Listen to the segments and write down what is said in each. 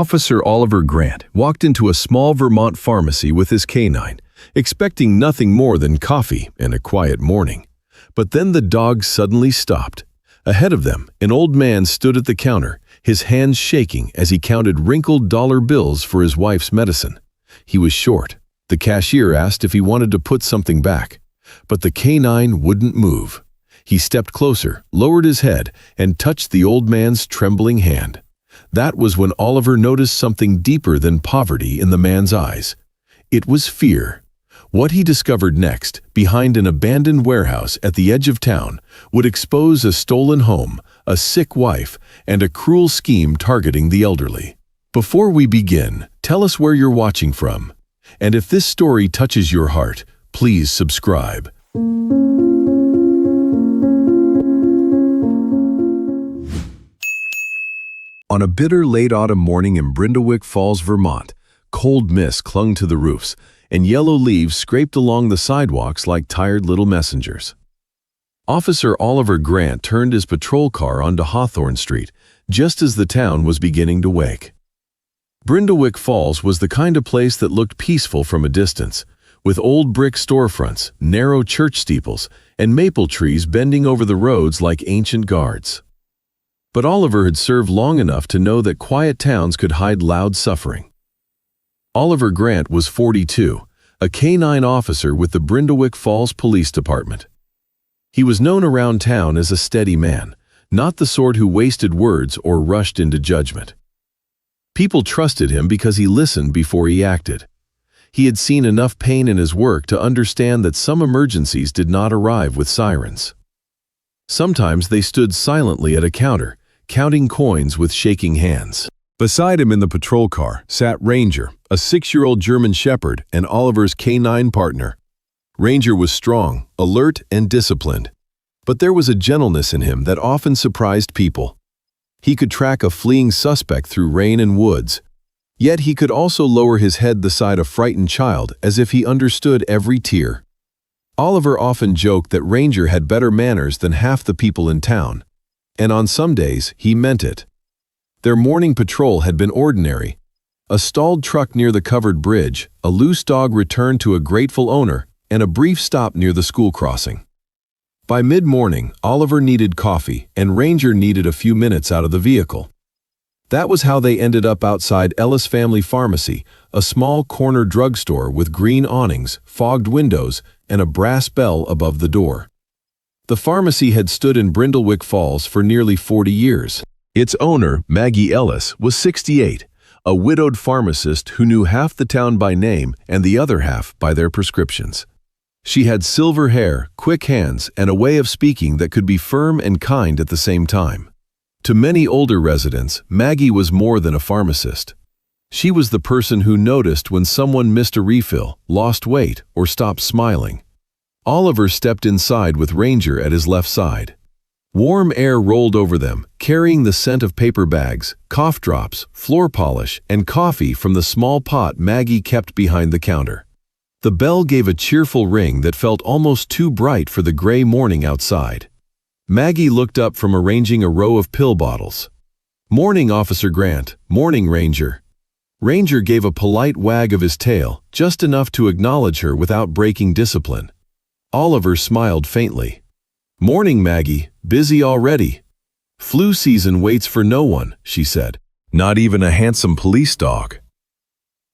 Officer Oliver Grant walked into a small Vermont pharmacy with his canine, expecting nothing more than coffee and a quiet morning. But then the dog suddenly stopped. Ahead of them, an old man stood at the counter, his hands shaking as he counted wrinkled dollar bills for his wife's medicine. He was short. The cashier asked if he wanted to put something back, but the canine wouldn't move. He stepped closer, lowered his head, and touched the old man's trembling hand. That was when Oliver noticed something deeper than poverty in the man's eyes. It was fear. What he discovered next, behind an abandoned warehouse at the edge of town, would expose a stolen home, a sick wife, and a cruel scheme targeting the elderly. Before we begin, tell us where you're watching from. And if this story touches your heart, please subscribe. On a bitter late autumn morning in Brindlewick Falls, Vermont, cold mist clung to the roofs, and yellow leaves scraped along the sidewalks like tired little messengers. Officer Oliver Grant turned his patrol car onto Hawthorne Street, just as the town was beginning to wake. Brindlewick Falls was the kind of place that looked peaceful from a distance, with old brick storefronts, narrow church steeples, and maple trees bending over the roads like ancient guards. But Oliver had served long enough to know that quiet towns could hide loud suffering. Oliver Grant was 42, a canine officer with the Brindlewick Falls Police Department. He was known around town as a steady man, not the sort who wasted words or rushed into judgment. People trusted him because he listened before he acted. He had seen enough pain in his work to understand that some emergencies did not arrive with sirens. Sometimes they stood silently at a counter, counting coins with shaking hands. Beside him in the patrol car sat Ranger, a 6-year-old German Shepherd and Oliver's canine partner. Ranger was strong, alert, and disciplined, but there was a gentleness in him that often surprised people. He could track a fleeing suspect through rain and woods, yet he could also lower his head beside a frightened child as if he understood every tear. Oliver often joked that Ranger had better manners than half the people in town, and on some days he meant it. Their morning patrol had been ordinary. A stalled truck near the covered bridge, a loose dog returned to a grateful owner, and a brief stop near the school crossing. By mid-morning, Oliver needed coffee, and Ranger needed a few minutes out of the vehicle. That was how they ended up outside Ellis Family Pharmacy, a small corner drugstore with green awnings, fogged windows, and a brass bell above the door. The pharmacy had stood in Brindlewick Falls for nearly 40 years. Its owner, Maggie Ellis, was 68, a widowed pharmacist who knew half the town by name and the other half by their prescriptions. She had silver hair, quick hands, and a way of speaking that could be firm and kind at the same time. To many older residents, Maggie was more than a pharmacist. She was the person who noticed when someone missed a refill, lost weight, or stopped smiling. Oliver stepped inside with Ranger at his left side. Warm air rolled over them, carrying the scent of paper bags, cough drops, floor polish, and coffee from the small pot Maggie kept behind the counter. The bell gave a cheerful ring that felt almost too bright for the gray morning outside. Maggie looked up from arranging a row of pill bottles. "Morning, Officer Grant. Morning, Ranger." Ranger gave a polite wag of his tail, just enough to acknowledge her without breaking discipline. Oliver smiled faintly. "Morning, Maggie. Busy already?" "Flu season waits for no one," she said. "Not even a handsome police dog."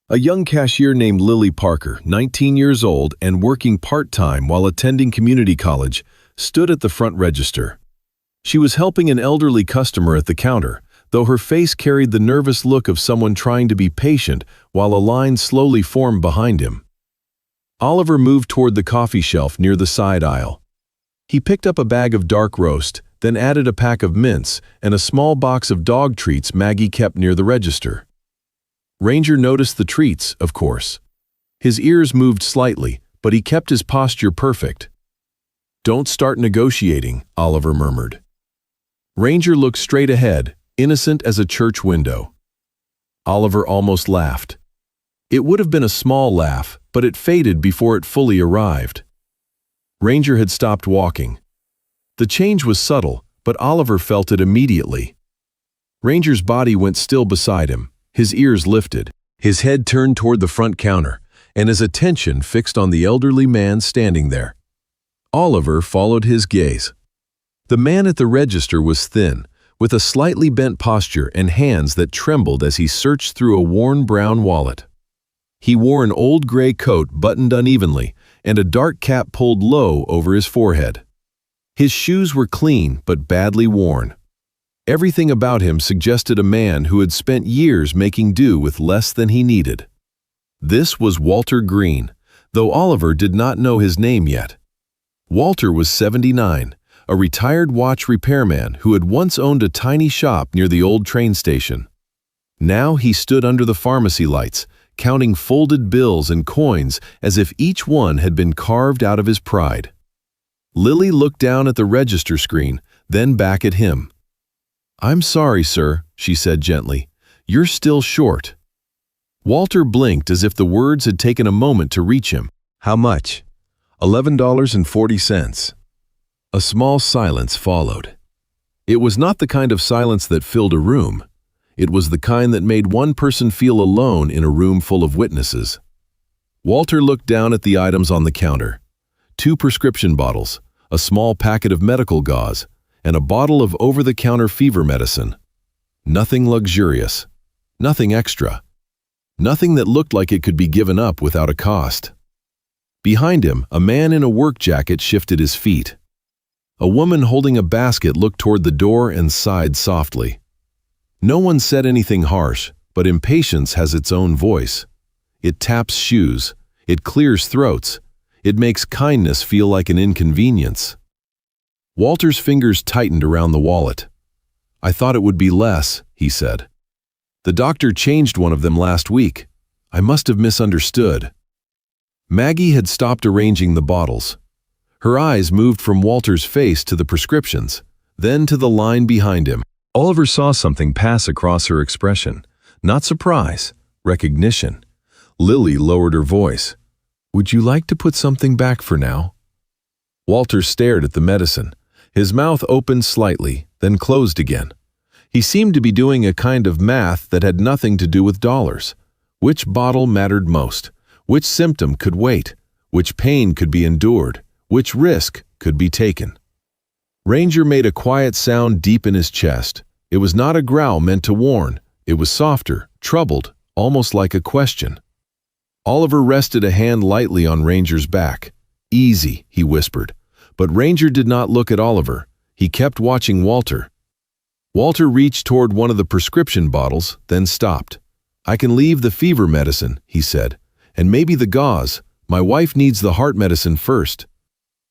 A young cashier named Lily Parker, 19 years old and working part-time while attending community college, stood at the front register. She was helping an elderly customer at the counter, though her face carried the nervous look of someone trying to be patient while a line slowly formed behind him. Oliver moved toward the coffee shelf near the side aisle. He picked up a bag of dark roast, then added a pack of mints and a small box of dog treats Maggie kept near the register. Ranger noticed the treats, of course. His ears moved slightly, but he kept his posture perfect. "Don't start negotiating," Oliver murmured. Ranger looked straight ahead, innocent as a church window. Oliver almost laughed. It would have been a small laugh, but it faded before it fully arrived. Ranger had stopped walking. The change was subtle, but Oliver felt it immediately. Ranger's body went still beside him, His ears lifted, his head turned toward the front counter, and his attention fixed on the elderly man standing there. Oliver followed his gaze. The man at the register was thin, with a slightly bent posture and hands that trembled as he searched through a worn brown wallet. He wore an old gray coat buttoned unevenly and a dark cap pulled low over his forehead. His shoes were clean but badly worn. Everything about him suggested a man who had spent years making do with less than he needed. This was Walter Green, though Oliver did not know his name yet. Walter was 79, a retired watch repairman who had once owned a tiny shop near the old train station. Now he stood under the pharmacy lights, counting folded bills and coins as if each one had been carved out of his pride. Lily looked down at the register screen, then back at him. "I'm sorry, sir," she said gently. "You're still short." Walter blinked as if the words had taken a moment to reach him. "How much?" $11.40. A small silence followed. It was not the kind of silence that filled a room. It was the kind that made one person feel alone in a room full of witnesses. Walter looked down at the items on the counter. 2 prescription bottles, a small packet of medical gauze, and a bottle of over-the-counter fever medicine. Nothing luxurious, nothing extra, nothing that looked like it could be given up without a cost. Behind him, a man in a work jacket shifted his feet. A woman holding a basket looked toward the door and sighed softly. No one said anything harsh, but impatience has its own voice. It taps shoes, it clears throats, it makes kindness feel like an inconvenience. Walter's fingers tightened around the wallet. "I thought it would be less," he said. "The doctor changed one of them last week. I must have misunderstood." Maggie had stopped arranging the bottles. Her eyes moved from Walter's face to the prescriptions, then to the line behind him. Oliver saw something pass across her expression. Not surprise, recognition. Lily lowered her voice. "Would you like to put something back for now?" Walter stared at the medicine. His mouth opened slightly, then closed again. He seemed to be doing a kind of math that had nothing to do with dollars. Which bottle mattered most? Which symptom could wait? Which pain could be endured? Which risk could be taken? Ranger made a quiet sound deep in his chest. It was not a growl meant to warn. It was softer, troubled, almost like a question. Oliver rested a hand lightly on Ranger's back. "Easy," he whispered. But Ranger did not look at Oliver. He kept watching Walter. Walter reached toward one of the prescription bottles, then stopped. "I can leave the fever medicine," he said, "and maybe the gauze. My wife needs the heart medicine first."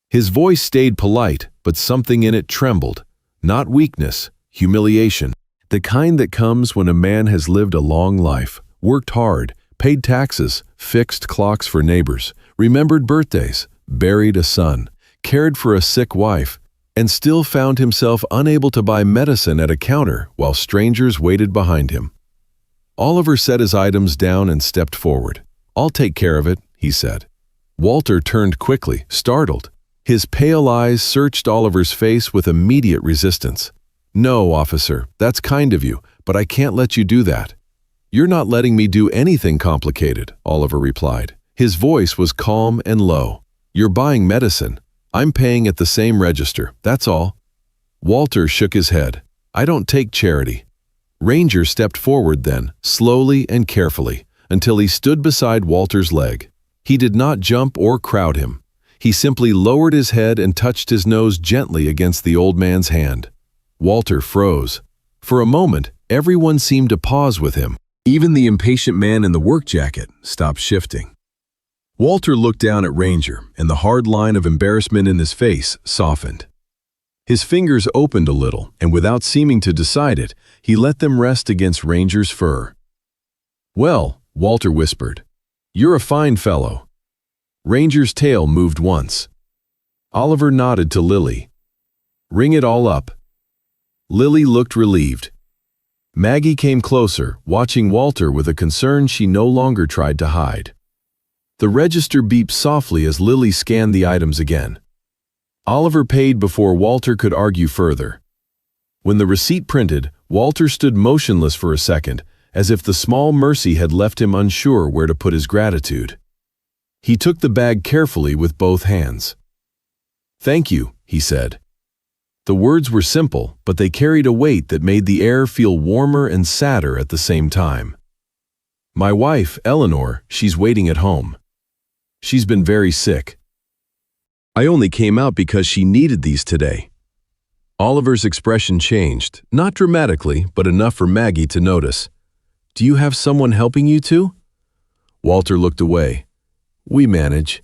His voice stayed polite, but something in it trembled. Not weakness, humiliation. The kind that comes when a man has lived a long life, worked hard, paid taxes, fixed clocks for neighbors, remembered birthdays, buried a son, cared for a sick wife, and still found himself unable to buy medicine at a counter while strangers waited behind him. Oliver set his items down and stepped forward. "I'll take care of it," he said. Walter turned quickly, startled. His pale eyes searched Oliver's face with immediate resistance. "No, officer, that's kind of you, but I can't let you do that." "You're not letting me do anything complicated," Oliver replied. His voice was calm and low. "You're buying medicine. I'm paying at the same register, that's all." Walter shook his head. "I don't take charity." Ranger stepped forward then, slowly and carefully, until he stood beside Walter's leg. He did not jump or crowd him. He simply lowered his head and touched his nose gently against the old man's hand. Walter froze. For a moment, everyone seemed to pause with him. Even the impatient man in the work jacket stopped shifting. Walter looked down at Ranger, and the hard line of embarrassment in his face softened. His fingers opened a little, and without seeming to decide it, he let them rest against Ranger's fur. "Well," Walter whispered, "you're a fine fellow." Ranger's tail moved once. Oliver nodded to Lily. "Ring it all up." Lily looked relieved. Maggie came closer, watching Walter with a concern she no longer tried to hide. The register beeped softly as Lily scanned the items again. Oliver paid before Walter could argue further. When the receipt printed, Walter stood motionless for a second, as if the small mercy had left him unsure where to put his gratitude. He took the bag carefully with both hands. "Thank you," he said. The words were simple, but they carried a weight that made the air feel warmer and sadder at the same time. "My wife, Eleanor, she's waiting at home. She's been very sick. I only came out because she needed these today." Oliver's expression changed, not dramatically, but enough for Maggie to notice. "Do you have someone helping you too?" Walter looked away. "We manage."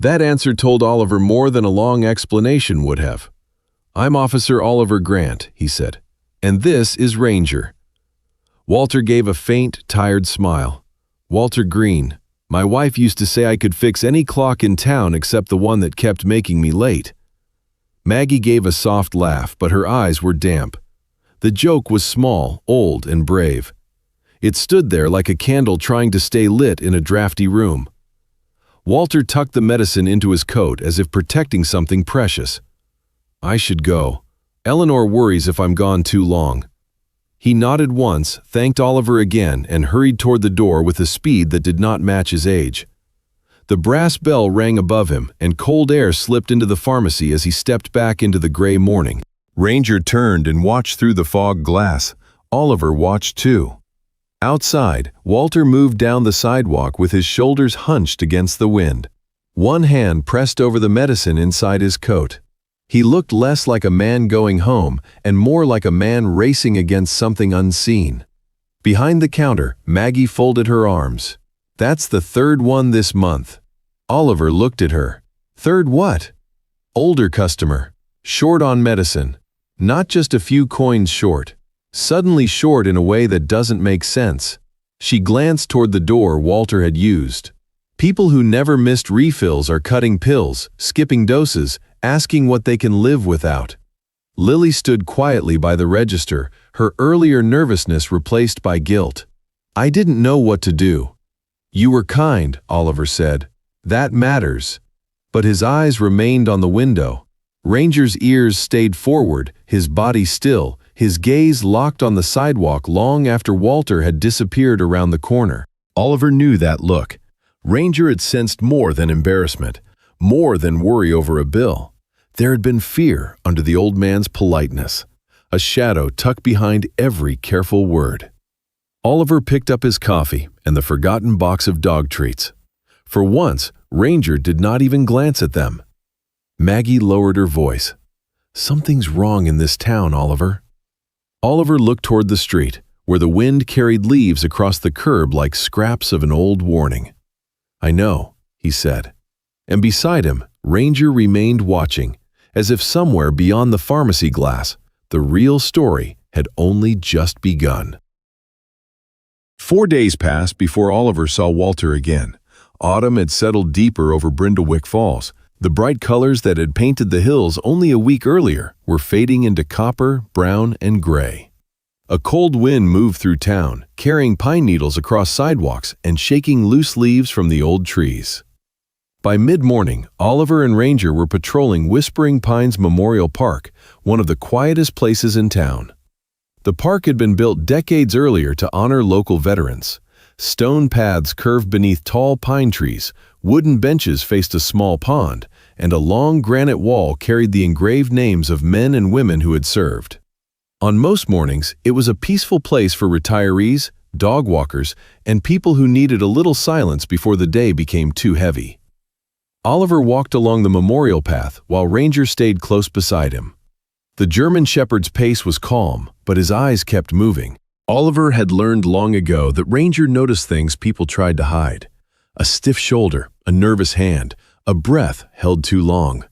That answer told Oliver more than a long explanation would have. "I'm Officer Oliver Grant," he said, "and this is Ranger." Walter gave a faint, tired smile. "Walter Green. My wife used to say I could fix any clock in town except the one that kept making me late." Maggie gave a soft laugh, but her eyes were damp. The joke was small, old, and brave. It stood there like a candle trying to stay lit in a drafty room. Walter tucked the medicine into his coat as if protecting something precious. "I should go. Eleanor worries if I'm gone too long." He nodded once, thanked Oliver again, and hurried toward the door with a speed that did not match his age. The brass bell rang above him, and cold air slipped into the pharmacy as he stepped back into the gray morning. Ranger turned and watched through the fog glass. Oliver watched too. Outside, Walter moved down the sidewalk with his shoulders hunched against the wind. One hand pressed over the medicine inside his coat. He looked less like a man going home and more like a man racing against something unseen. Behind the counter, Maggie folded her arms. "That's the third one this month." Oliver looked at her. "Third what?" "Older customer. Short on medicine. Not just a few coins short. Suddenly short in a way that doesn't make sense." She glanced toward the door Walter had used. "People who never missed refills are cutting pills, skipping doses, asking what they can live without." Lily stood quietly by the register, her earlier nervousness replaced by guilt. "I didn't know what to do." "You were kind," Oliver said. "That matters." But his eyes remained on the window. Ranger's ears stayed forward, his body still, his gaze locked on the sidewalk long after Walter had disappeared around the corner. Oliver knew that look. Ranger had sensed more than embarrassment, more than worry over a bill. There had been fear under the old man's politeness, a shadow tucked behind every careful word. Oliver picked up his coffee and the forgotten box of dog treats. For once, Ranger did not even glance at them. Maggie lowered her voice. "Something's wrong in this town, Oliver." Oliver looked toward the street, where the wind carried leaves across the curb like scraps of an old warning. "I know," he said. And beside him, Ranger remained watching, as if somewhere beyond the pharmacy glass, the real story had only just begun. 4 days passed before Oliver saw Walter again. Autumn had settled deeper over Brindlewick Falls. The bright colors that had painted the hills only a week earlier were fading into copper, brown, and gray. A cold wind moved through town, carrying pine needles across sidewalks and shaking loose leaves from the old trees. By mid-morning, Oliver and Ranger were patrolling Whispering Pines Memorial Park, one of the quietest places in town. The park had been built decades earlier to honor local veterans. Stone paths curved beneath tall pine trees, wooden benches faced a small pond, and a long granite wall carried the engraved names of men and women who had served. On most mornings, it was a peaceful place for retirees, dog walkers, and people who needed a little silence before the day became too heavy. Oliver walked along the memorial path while Ranger stayed close beside him. The German shepherd's pace was calm, but his eyes kept moving. Oliver had learned long ago that Ranger noticed things people tried to hide. A stiff shoulder, a nervous hand, a breath held too long.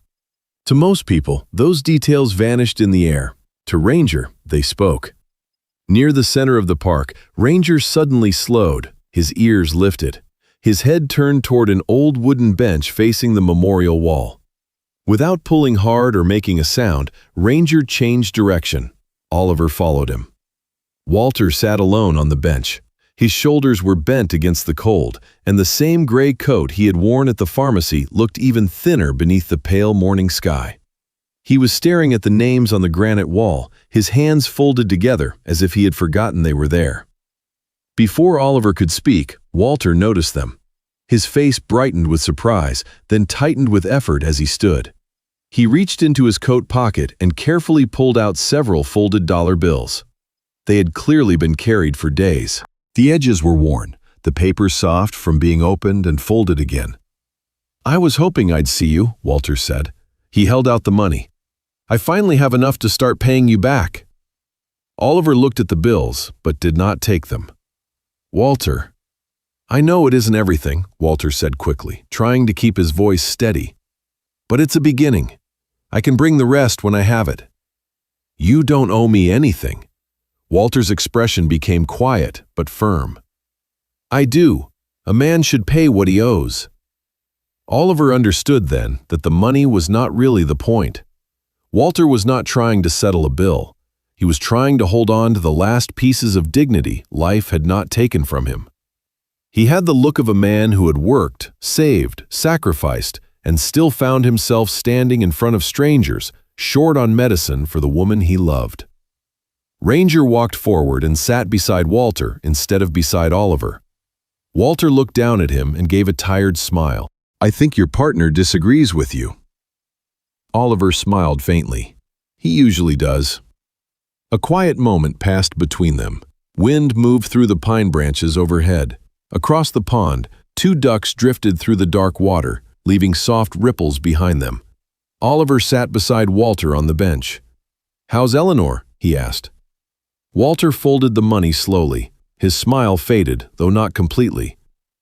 To most people, those details vanished in the air. To Ranger, they spoke. Near the center of the park, Ranger suddenly slowed, his ears lifted. His head turned toward an old wooden bench facing the memorial wall. Without pulling hard or making a sound, Ranger changed direction. Oliver followed him. Walter sat alone on the bench. His shoulders were bent against the cold, and the same gray coat he had worn at the pharmacy looked even thinner beneath the pale morning sky. He was staring at the names on the granite wall, his hands folded together as if he had forgotten they were there. Before Oliver could speak, Walter noticed them. His face brightened with surprise, then tightened with effort as he stood. He reached into his coat pocket and carefully pulled out several folded dollar bills. They had clearly been carried for days. The edges were worn, the paper soft from being opened and folded again. "I was hoping I'd see you," Walter said. He held out the money. "I finally have enough to start paying you back." Oliver looked at the bills, but did not take them. "Walter." "I know it isn't everything," Walter said quickly, trying to keep his voice steady. "But it's a beginning. I can bring the rest when I have it." "You don't owe me anything." Walter's expression became quiet but firm. "I do. A man should pay what he owes." Oliver understood then that the money was not really the point. Walter was not trying to settle a bill. He was trying to hold on to the last pieces of dignity life had not taken from him. He had the look of a man who had worked, saved, sacrificed, and still found himself standing in front of strangers, short on medicine for the woman he loved. Ranger walked forward and sat beside Walter instead of beside Oliver. Walter looked down at him and gave a tired smile. "I think your partner disagrees with you." Oliver smiled faintly. He usually does. A quiet moment passed between them. Wind moved through the pine branches overhead. Across the pond, two ducks drifted through the dark water, leaving soft ripples behind them. Oliver sat beside Walter on the bench. "How's Eleanor?" he asked. Walter folded the money slowly. His smile faded, though not completely.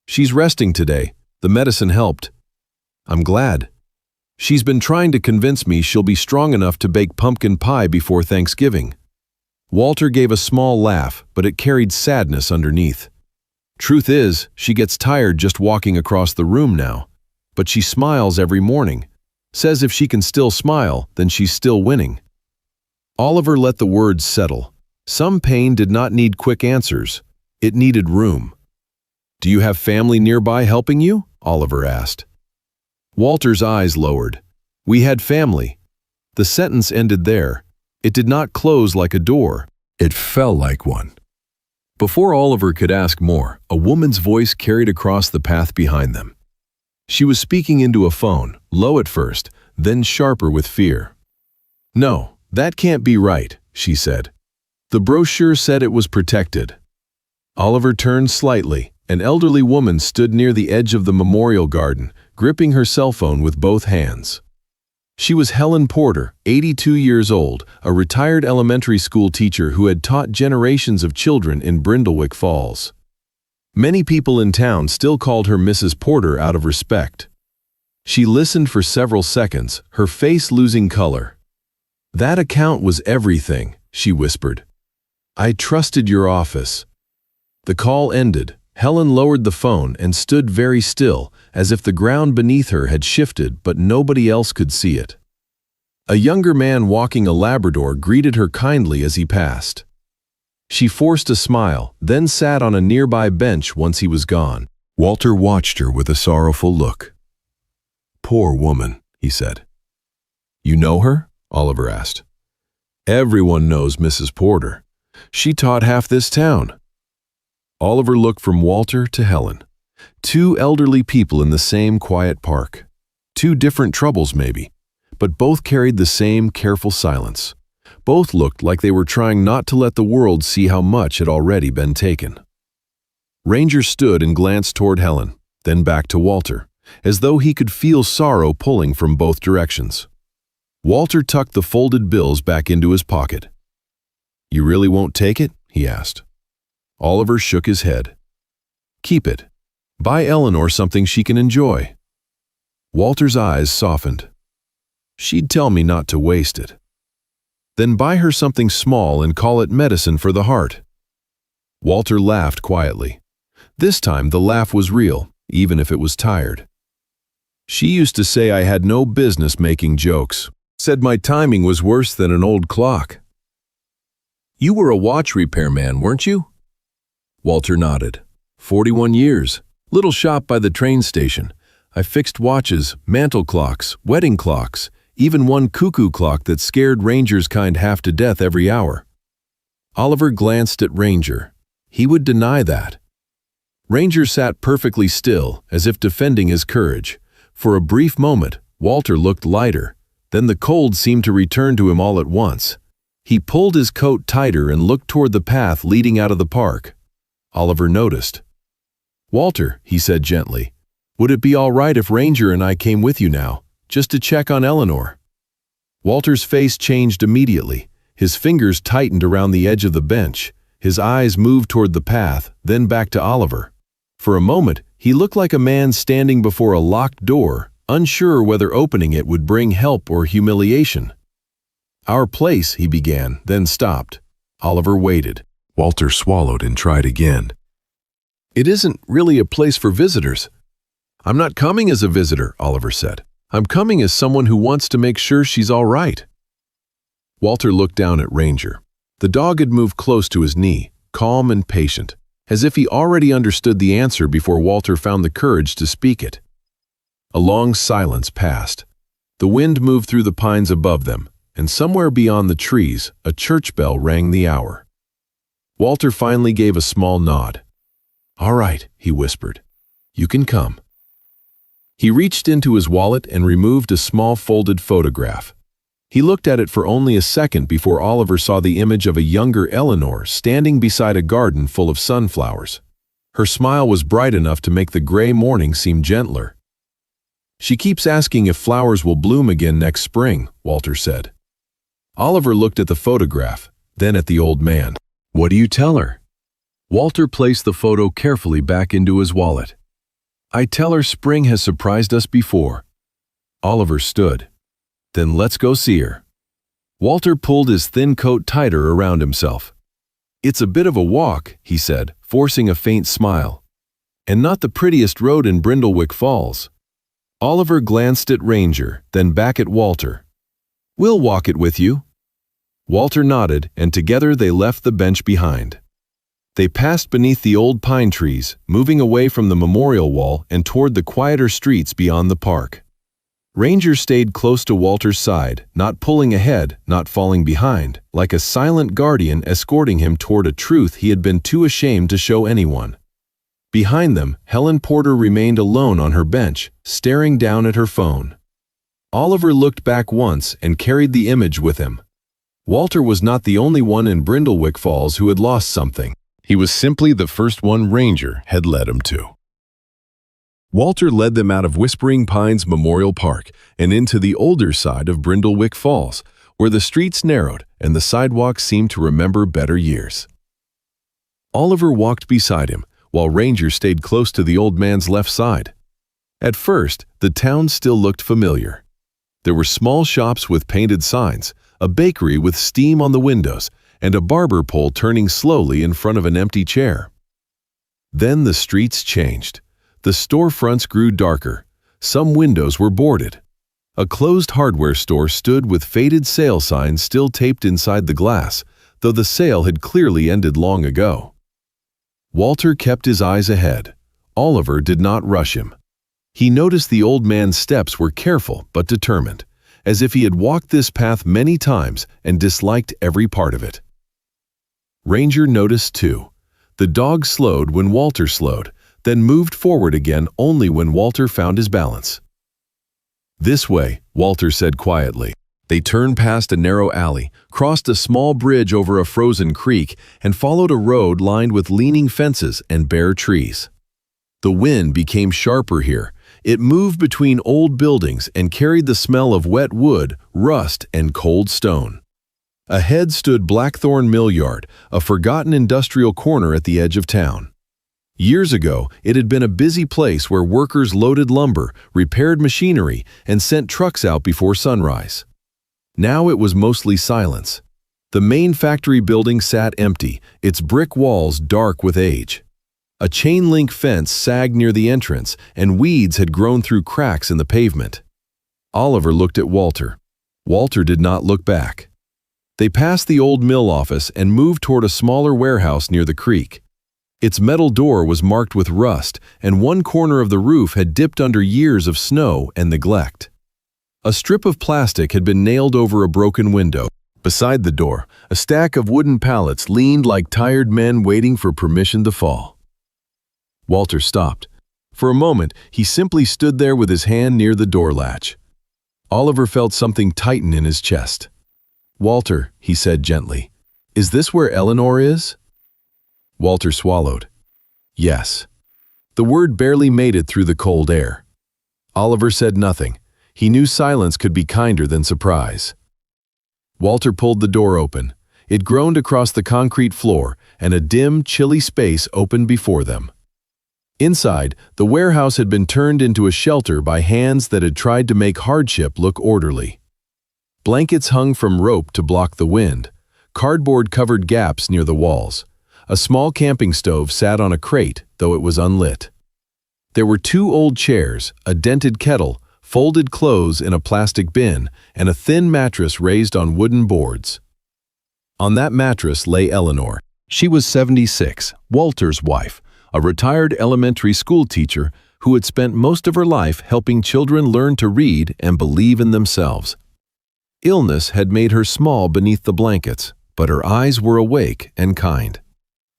"She's resting today. The medicine helped." "I'm glad. She's been trying to convince me she'll be strong enough to bake pumpkin pie before Thanksgiving." Walter gave a small laugh, but it carried sadness underneath. "Truth is, she gets tired just walking across the room now. But she smiles every morning. Says if she can still smile, then she's still winning." Oliver let the words settle. Some pain did not need quick answers. It needed room. "Do you have family nearby helping you?" Oliver asked. Walter's eyes lowered. "We had family." The sentence ended there. It did not close like a door. It fell like one. Before Oliver could ask more, a woman's voice carried across the path behind them. She was speaking into a phone, low at first, then sharper with fear. "No, that can't be right," she said. "The brochure said it was protected." Oliver turned slightly. An elderly woman stood near the edge of the memorial garden, gripping her cell phone with both hands. She was Helen Porter, 82 years old, a retired elementary school teacher who had taught generations of children in Brindlewick Falls. Many people in town still called her Mrs. Porter out of respect. She listened for several seconds, her face losing color. "That account was everything," she whispered. "I trusted your office." The call ended. Helen lowered the phone and stood very still, as if the ground beneath her had shifted but nobody else could see it. A younger man walking a Labrador greeted her kindly as he passed. She forced a smile, then sat on a nearby bench once he was gone. Walter watched her with a sorrowful look. "Poor woman," he said. "You know her?" Oliver asked. "Everyone knows Mrs. Porter. She taught half this town." Oliver looked from Walter to Helen. Two elderly people in the same quiet park. Two different troubles maybe, but both carried the same careful silence. Both looked like they were trying not to let the world see how much had already been taken. Ranger stood and glanced toward Helen, then back to Walter, as though he could feel sorrow pulling from both directions. Walter tucked the folded bills back into his pocket. "You really won't take it?" he asked. Oliver shook his head. "Keep it. Buy Eleanor something she can enjoy." Walter's eyes softened. "She'd tell me not to waste it." "Then buy her something small and call it medicine for the heart." Walter laughed quietly. This time the laugh was real, even if it was tired. "She used to say I had no business making jokes. Said my timing was worse than an old clock." "You were a watch repairman, weren't you?" Walter nodded. 41 years. Little shop by the train station. I fixed watches, mantel clocks, wedding clocks, even one cuckoo clock that scared Ranger's kind half to death every hour." Oliver glanced at Ranger. He would deny that. Ranger sat perfectly still, as if defending his courage. For a brief moment, Walter looked lighter. Then the cold seemed to return to him all at once. He pulled his coat tighter and looked toward the path leading out of the park. Oliver noticed. "Walter," he said gently, "would it be all right if Ranger and I came with you now, just to check on Eleanor?" Walter's face changed immediately. His fingers tightened around the edge of the bench. His eyes moved toward the path, then back to Oliver. For a moment, he looked like a man standing before a locked door, unsure whether opening it would bring help or humiliation. "Our place," he began, then stopped. Oliver waited. Walter swallowed and tried again. "It isn't really a place for visitors." "I'm not coming as a visitor," Oliver said. "I'm coming as someone who wants to make sure she's all right." Walter looked down at Ranger. The dog had moved close to his knee, calm and patient, as if he already understood the answer before Walter found the courage to speak it. A long silence passed. The wind moved through the pines above them, and somewhere beyond the trees, a church bell rang the hour. Walter finally gave a small nod. "All right," he whispered. "You can come." He reached into his wallet and removed a small folded photograph. He looked at it for only a second before Oliver saw the image of a younger Eleanor standing beside a garden full of sunflowers. Her smile was bright enough to make the gray morning seem gentler. "She keeps asking if flowers will bloom again next spring," Walter said. Oliver looked at the photograph, then at the old man. "What do you tell her?" Walter placed the photo carefully back into his wallet. "I tell her spring has surprised us before." Oliver stood. "Then let's go see her." Walter pulled his thin coat tighter around himself. "It's a bit of a walk," he said, forcing a faint smile. "And not the prettiest road in Brindlewick Falls." Oliver glanced at Ranger, then back at Walter. "We'll walk it with you." Walter nodded, and together they left the bench behind. They passed beneath the old pine trees, moving away from the memorial wall and toward the quieter streets beyond the park. Ranger stayed close to Walter's side, not pulling ahead, not falling behind, like a silent guardian escorting him toward a truth he had been too ashamed to show anyone. Behind them, Helen Porter remained alone on her bench, staring down at her phone. Oliver looked back once and carried the image with him. Walter was not the only one in Brindlewick Falls who had lost something. He was simply the first one Ranger had led him to. Walter led them out of Whispering Pines Memorial Park and into the older side of Brindlewick Falls, where the streets narrowed and the sidewalks seemed to remember better years. Oliver walked beside him, while Ranger stayed close to the old man's left side. At first, the town still looked familiar. There were small shops with painted signs, a bakery with steam on the windows, and a barber pole turning slowly in front of an empty chair. Then the streets changed. The storefronts grew darker. Some windows were boarded. A closed hardware store stood with faded sale signs still taped inside the glass, though the sale had clearly ended long ago. Walter kept his eyes ahead. Oliver did not rush him. He noticed the old man's steps were careful but determined, as if he had walked this path many times and disliked every part of it. Ranger noticed too. The dog slowed when Walter slowed, then moved forward again only when Walter found his balance. "This way," Walter said quietly. They turned past a narrow alley, crossed a small bridge over a frozen creek, and followed a road lined with leaning fences and bare trees. The wind became sharper here. It moved between old buildings and carried the smell of wet wood, rust, and cold stone. Ahead stood Blackthorn Mill Yard, a forgotten industrial corner at the edge of town. Years ago, it had been a busy place where workers loaded lumber, repaired machinery, and sent trucks out before sunrise. Now it was mostly silence. The main factory building sat empty, its brick walls dark with age. A chain-link fence sagged near the entrance, and weeds had grown through cracks in the pavement. Oliver looked at Walter. Walter did not look back. They passed the old mill office and moved toward a smaller warehouse near the creek. Its metal door was marked with rust, and one corner of the roof had dipped under years of snow and neglect. A strip of plastic had been nailed over a broken window, Beside the door, a stack of wooden pallets leaned like tired men waiting for permission to fall. Walter stopped. For a moment, he simply stood there with his hand near the door latch. Oliver felt something tighten in his chest. "Walter," he said gently, "is this where Eleanor is?" Walter swallowed. Yes. The word barely made it through the cold air. Oliver said nothing. He knew silence could be kinder than surprise. Walter pulled the door open. It groaned across the concrete floor, and a dim, chilly space opened before them. Inside, the warehouse had been turned into a shelter by hands that had tried to make hardship look orderly. Blankets hung from rope to block the wind. Cardboard covered gaps near the walls. A small camping stove sat on a crate, though it was unlit. There were 2 old chairs, a dented kettle, folded clothes in a plastic bin, and a thin mattress raised on wooden boards. On that mattress lay Eleanor. She was 76, Walter's wife, a retired elementary school teacher who had spent most of her life helping children learn to read and believe in themselves. Illness had made her small beneath the blankets, but her eyes were awake and kind.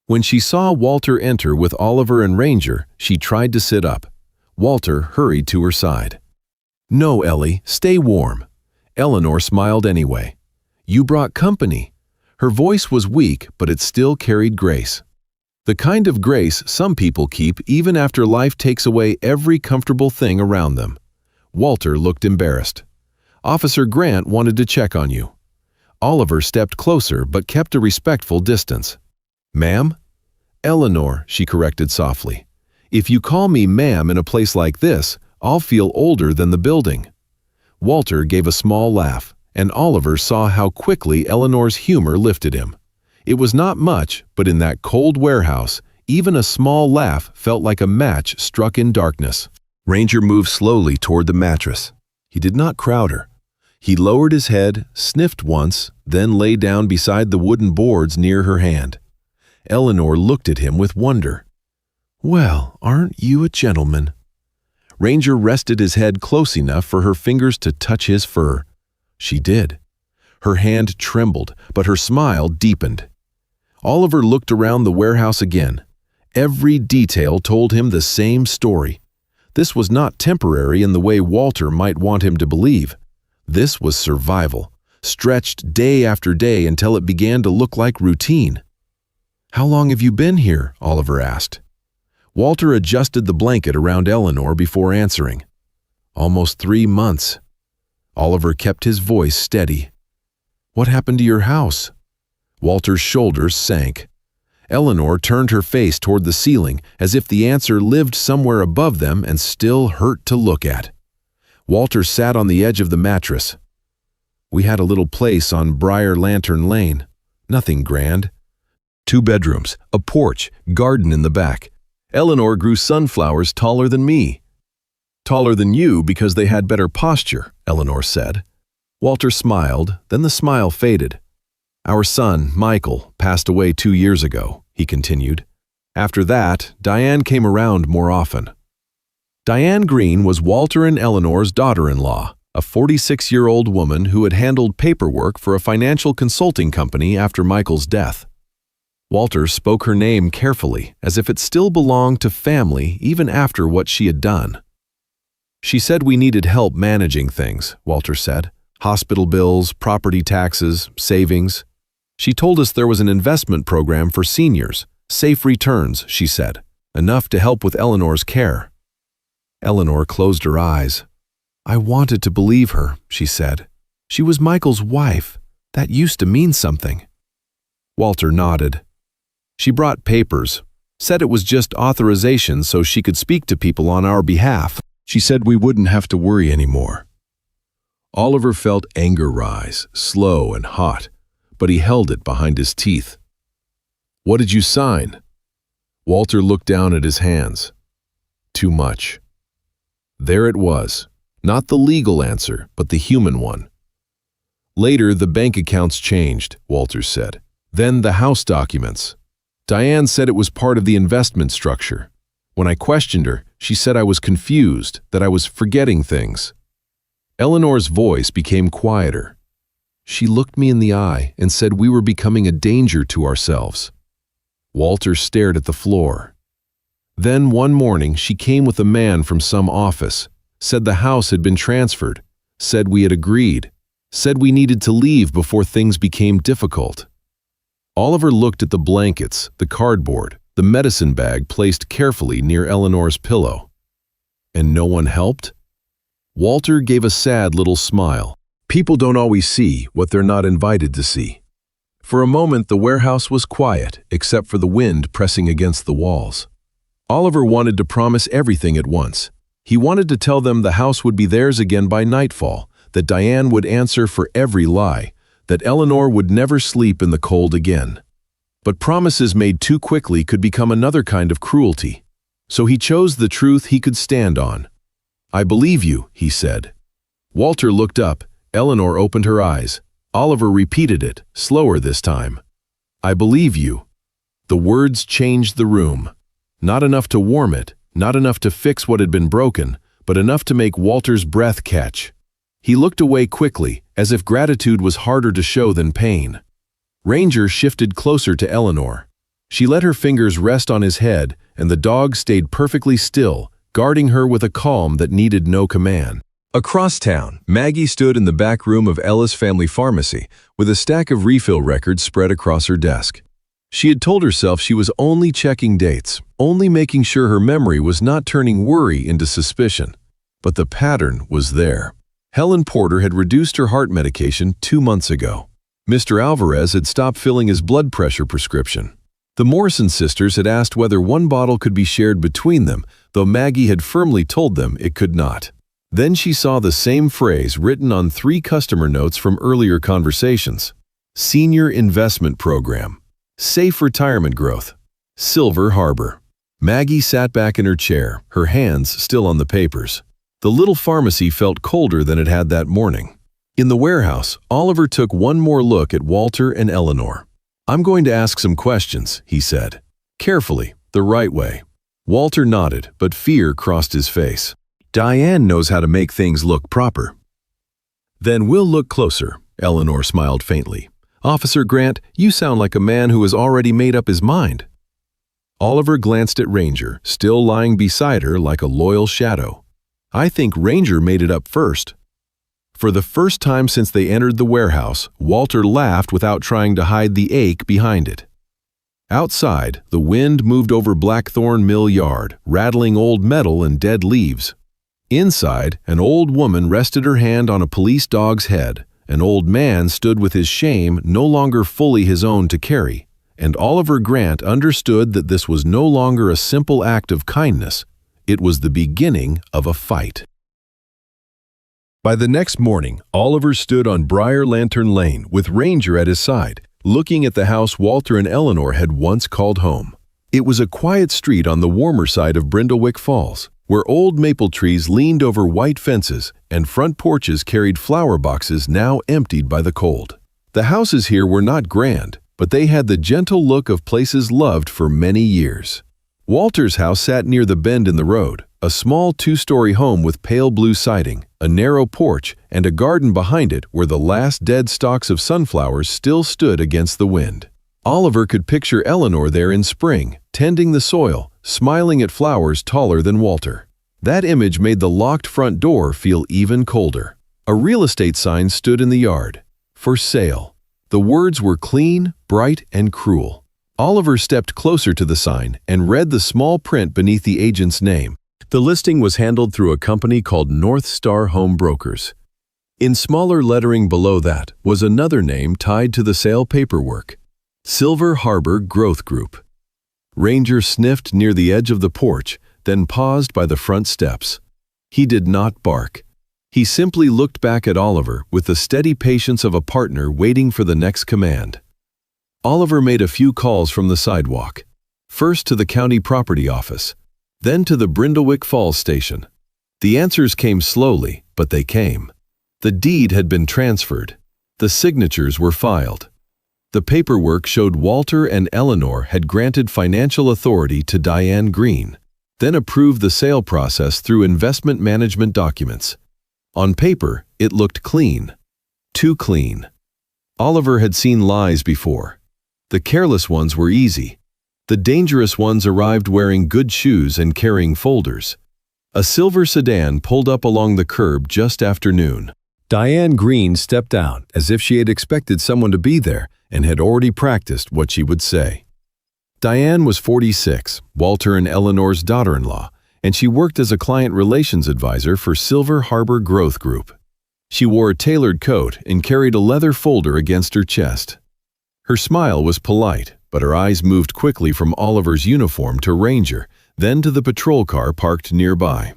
When she saw Walter enter with Oliver and Ranger, she tried to sit up. Walter hurried to her side. "No, Ellie, stay warm." Eleanor smiled anyway. "You brought company." Her voice was weak, but it still carried grace. The kind of grace some people keep even after life takes away every comfortable thing around them. Walter looked embarrassed. "Officer Grant wanted to check on you." Oliver stepped closer but kept a respectful distance. "Ma'am?" "Eleanor," she corrected softly. "If you call me ma'am in a place like this, I'll feel older than the building." Walter gave a small laugh, and Oliver saw how quickly Eleanor's humor lifted him. It was not much, but in that cold warehouse, even a small laugh felt like a match struck in darkness. Ranger moved slowly toward the mattress. He did not crowd her. He lowered his head, sniffed once, then lay down beside the wooden boards near her hand. Eleanor looked at him with wonder. "Well, aren't you a gentleman?" Ranger rested his head close enough for her fingers to touch his fur. She did. Her hand trembled, but her smile deepened. Oliver looked around the warehouse again. Every detail told him the same story. This was not temporary in the way Walter might want him to believe. This was survival, stretched day after day until it began to look like routine. "How long have you been here?" Oliver asked. Walter adjusted the blanket around Eleanor before answering. "Almost 3 months." Oliver kept his voice steady. "What happened to your house?" Walter's shoulders sank. Eleanor turned her face toward the ceiling as if the answer lived somewhere above them and still hurt to look at. Walter sat on the edge of the mattress. "We had a little place on Briar Lantern Lane. Nothing grand. 2 bedrooms, a porch, garden in the back. Eleanor grew sunflowers taller than me." "Taller than you because they had better posture," Eleanor said. Walter smiled, then the smile faded. "Our son, Michael, passed away 2 years ago," he continued. "After that, Diane came around more often." Diane Green was Walter and Eleanor's daughter-in-law, a 46-year-old woman who had handled paperwork for a financial consulting company after Michael's death. Walter spoke her name carefully, as if it still belonged to family even after what she had done. "She said we needed help managing things," Walter said. "Hospital bills, property taxes, savings. She told us there was an investment program for seniors, safe returns, she said, enough to help with Eleanor's care." Eleanor closed her eyes. "I wanted to believe her," she said. "She was Michael's wife. That used to mean something." Walter nodded. "She brought papers, said it was just authorization so she could speak to people on our behalf. She said we wouldn't have to worry anymore." Oliver felt anger rise, slow and hot, but he held it behind his teeth. "What did you sign?" Walter looked down at his hands. Too much. There it was, not the legal answer, but the human one. "Later, the bank accounts changed," Walter said. "Then the house documents. Diane said it was part of the investment structure. When I questioned her, she said I was confused, that I was forgetting things." Eleanor's voice became quieter. She looked me in the eye and said we were becoming a danger to ourselves. Walter stared at the floor. Then one morning she came with a man from some office, said the house had been transferred, said we had agreed, said we needed to leave before things became difficult. Oliver looked at the blankets, the cardboard, the medicine bag placed carefully near Eleanor's pillow. And no one helped? Walter gave a sad little smile. People don't always see what they're not invited to see. For a moment, the warehouse was quiet, except for the wind pressing against the walls. Oliver wanted to promise everything at once. He wanted to tell them the house would be theirs again by nightfall, that Diane would answer for every lie, that Eleanor would never sleep in the cold again. But promises made too quickly could become another kind of cruelty. So he chose the truth he could stand on. "I believe you," he said. Walter looked up. Eleanor opened her eyes. Oliver repeated it, slower this time. "I believe you." The words changed the room. Not enough to warm it, not enough to fix what had been broken, but enough to make Walter's breath catch. He looked away quickly, as if gratitude was harder to show than pain. Ranger shifted closer to Eleanor. She let her fingers rest on his head, and the dog stayed perfectly still, guarding her with a calm that needed no command. Across town, Maggie stood in the back room of Ella's family pharmacy with a stack of refill records spread across her desk. She had told herself she was only checking dates, only making sure her memory was not turning worry into suspicion. But the pattern was there. Helen Porter had reduced her heart medication 2 months ago. Mr. Alvarez had stopped filling his blood pressure prescription. The Morrison sisters had asked whether one bottle could be shared between them, though Maggie had firmly told them it could not. Then she saw the same phrase written on 3 customer notes from earlier conversations. Senior Investment Program. Safe Retirement Growth. Silver Harbor. Maggie sat back in her chair, her hands still on the papers. The little pharmacy felt colder than it had that morning. In the warehouse, Oliver took one more look at Walter and Eleanor. "I'm going to ask some questions," he said. Carefully, the right way. Walter nodded, but fear crossed his face. "Diane knows how to make things look proper." "Then we'll look closer," Eleanor smiled faintly. "Officer Grant, you sound like a man who has already made up his mind." Oliver glanced at Ranger, still lying beside her like a loyal shadow. "I think Ranger made it up first." For the first time since they entered the warehouse, Walter laughed without trying to hide the ache behind it. Outside, the wind moved over Blackthorn Mill Yard, rattling old metal and dead leaves. Inside, an old woman rested her hand on a police dog's head. An old man stood with his shame no longer fully his own to carry, and Oliver Grant understood that this was no longer a simple act of kindness. It was the beginning of a fight. By the next morning, Oliver stood on Briar Lantern Lane with Ranger at his side, looking at the house Walter and Eleanor had once called home. It was a quiet street on the warmer side of Brindlewick Falls, where old maple trees leaned over white fences and front porches carried flower boxes now emptied by the cold. The houses here were not grand, but they had the gentle look of places loved for many years. Walter's house sat near the bend in the road, a small 2-story home with pale blue siding, a narrow porch, and a garden behind it where the last dead stalks of sunflowers still stood against the wind. Oliver could picture Eleanor there in spring, tending the soil, smiling at flowers taller than Walter. That image made the locked front door feel even colder. A real estate sign stood in the yard. For sale. The words were clean, bright, and cruel. Oliver stepped closer to the sign and read the small print beneath the agent's name. The listing was handled through a company called North Star Home Brokers. In smaller lettering below that was another name tied to the sale paperwork. Silver Harbor Growth Group. Ranger sniffed near the edge of the porch, then paused by the front steps. He did not bark. He simply looked back at Oliver with the steady patience of a partner waiting for the next command. Oliver made a few calls from the sidewalk. First to the county property office, then to the Brindlewick Falls station. The answers came slowly, but they came. The deed had been transferred. The signatures were filed. The paperwork showed Walter and Eleanor had granted financial authority to Diane Green, then approved the sale process through investment management documents. On paper, it looked clean. Too clean. Oliver had seen lies before. The careless ones were easy. The dangerous ones arrived wearing good shoes and carrying folders. A silver sedan pulled up along the curb just after noon. Diane Green stepped out as if she had expected someone to be there and had already practiced what she would say. Diane was 46, Walter and Eleanor's daughter-in-law, and she worked as a client relations advisor for Silver Harbor Growth Group. She wore a tailored coat and carried a leather folder against her chest. Her smile was polite, but her eyes moved quickly from Oliver's uniform to Ranger, then to the patrol car parked nearby.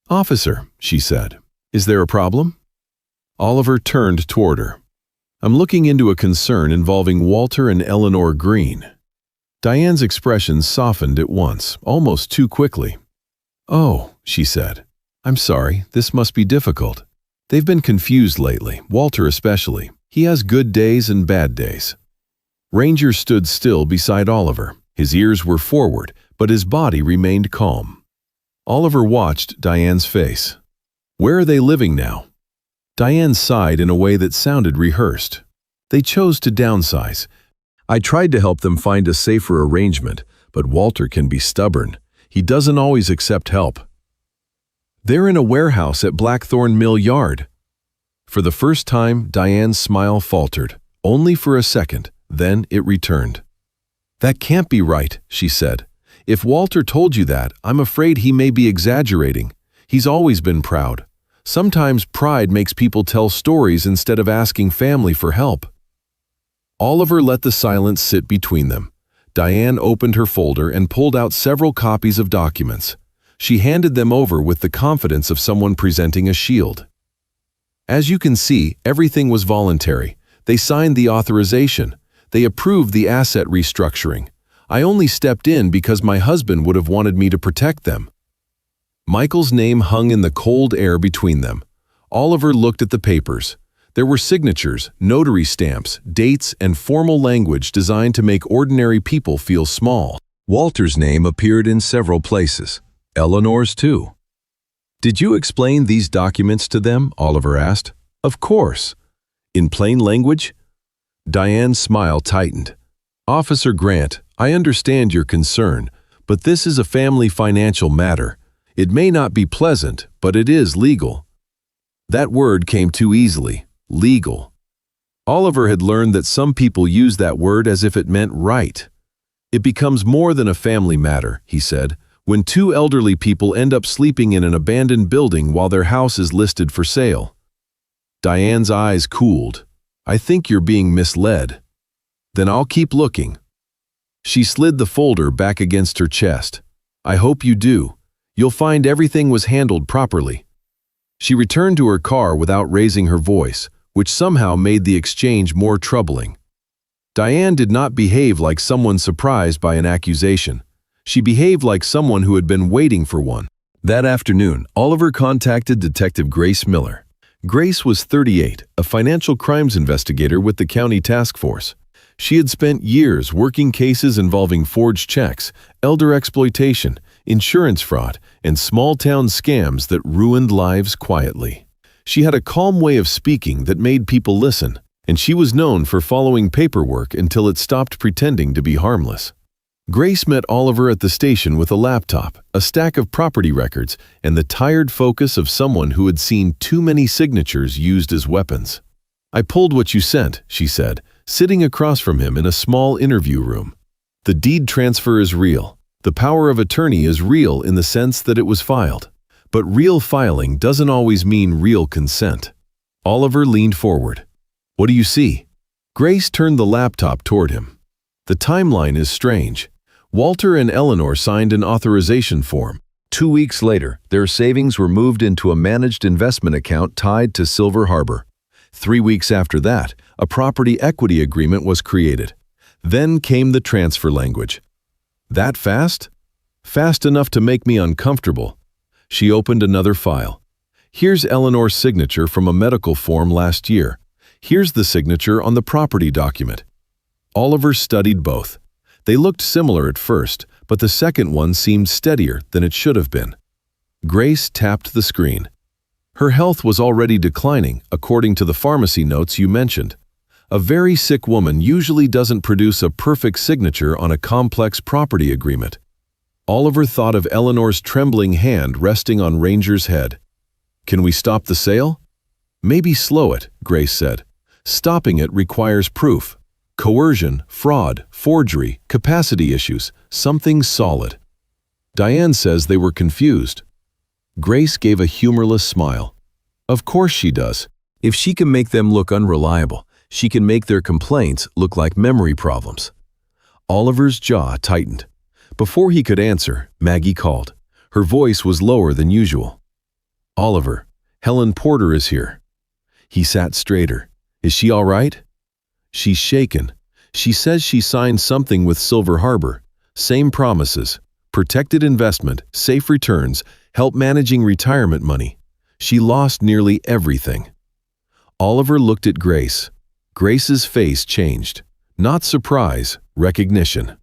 "Officer," she said, "is there a problem?" Oliver turned toward her. "I'm looking into a concern involving Walter and Eleanor Green." Diane's expression softened at once, almost too quickly. "Oh," she said, "I'm sorry, this must be difficult. They've been confused lately, Walter especially. He has good days and bad days." Ranger stood still beside Oliver. His ears were forward, but his body remained calm. Oliver watched Diane's face. "Where are they living now?" Diane sighed in a way that sounded rehearsed. "They chose to downsize. I tried to help them find a safer arrangement, but Walter can be stubborn. He doesn't always accept help." "They're in a warehouse at Blackthorn Mill Yard." For the first time, Diane's smile faltered, only for a second, then it returned. "That can't be right," she said. "If Walter told you that, I'm afraid he may be exaggerating. He's always been proud. Sometimes pride makes people tell stories instead of asking family for help." Oliver let the silence sit between them. Diane opened her folder and pulled out several copies of documents. She handed them over with the confidence of someone presenting a shield. "As you can see, everything was voluntary. They signed the authorization. They approved the asset restructuring. I only stepped in because my husband would have wanted me to protect them." Michael's name hung in the cold air between them. Oliver looked at the papers. There were signatures, notary stamps, dates, and formal language designed to make ordinary people feel small. Walter's name appeared in several places. Eleanor's too. "Did you explain these documents to them?" Oliver asked. "Of course." "In plain language?" Diane's smile tightened. "Officer Grant, I understand your concern, but this is a family financial matter. It may not be pleasant, but it is legal." That word came too easily. Legal. Oliver had learned that some people use that word as if it meant right. "It becomes more than a family matter," he said, "when two elderly people end up sleeping in an abandoned building while their house is listed for sale." Diane's eyes cooled. "I think you're being misled." "Then I'll keep looking." She slid the folder back against her chest. "I hope you do. You'll find everything was handled properly." She returned to her car without raising her voice, which somehow made the exchange more troubling. Diane did not behave like someone surprised by an accusation. She behaved like someone who had been waiting for one. That afternoon, Oliver contacted Detective Grace Miller. Grace was 38, a financial crimes investigator with the county task force. She had spent years working cases involving forged checks, elder exploitation, insurance fraud, and small-town scams that ruined lives quietly. She had a calm way of speaking that made people listen, and she was known for following paperwork until it stopped pretending to be harmless. Grace met Oliver at the station with a laptop, a stack of property records, and the tired focus of someone who had seen too many signatures used as weapons. "I pulled what you sent," she said, sitting across from him in a small interview room. "The deed transfer is real. The power of attorney is real in the sense that it was filed. But real filing doesn't always mean real consent." Oliver leaned forward. "What do you see?" Grace turned the laptop toward him. "The timeline is strange. Walter and Eleanor signed an authorization form. 2 weeks later, their savings were moved into a managed investment account tied to Silver Harbor. 3 weeks after that, a property equity agreement was created. Then came the transfer language. That fast? Fast enough to make me uncomfortable. She opened another file. "Here's Eleanor's signature from a medical form last year. Here's the signature on the property document." Oliver studied both. They looked similar at first, but the second one seemed steadier than it should have been. Grace tapped the screen. "Her health was already declining, according to the pharmacy notes you mentioned. A very sick woman usually doesn't produce a perfect signature on a complex property agreement. Oliver thought of Eleanor's trembling hand resting on Ranger's head. "Can we stop the sale?" "Maybe slow it," Grace said. "Stopping it requires proof. Coercion, fraud, forgery, capacity issues, something solid." Diane says they were confused. Grace gave a humorless smile. "Of course she does. If she can make them look unreliable, she can make their complaints look like memory problems." Oliver's jaw tightened. Before he could answer, Maggie called. Her voice was lower than usual. "Oliver, Helen Porter is here." He sat straighter. "Is she all right?" "She's shaken. She says she signed something with Silver Harbor. Same promises. Protected investment, safe returns, help managing retirement money. She lost nearly everything." Oliver looked at Grace. Grace's face changed. Not surprise, recognition.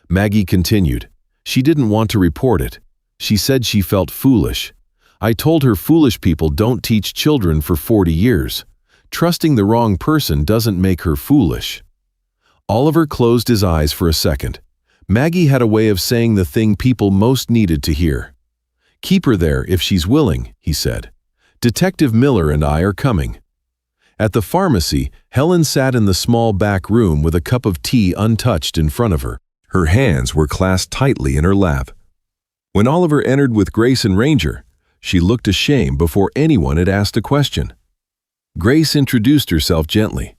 Maggie continued. "She didn't want to report it. She said she felt foolish. I told her foolish people don't teach children for 40 years. Trusting the wrong person doesn't make her foolish." Oliver closed his eyes for a second. Maggie had a way of saying the thing people most needed to hear. "Keep her there if she's willing," he said. "Detective Miller and I are coming." At the pharmacy, Helen sat in the small back room with a cup of tea untouched in front of her. Her hands were clasped tightly in her lap. When Oliver entered with Grace and Ranger, she looked ashamed before anyone had asked a question. Grace introduced herself gently.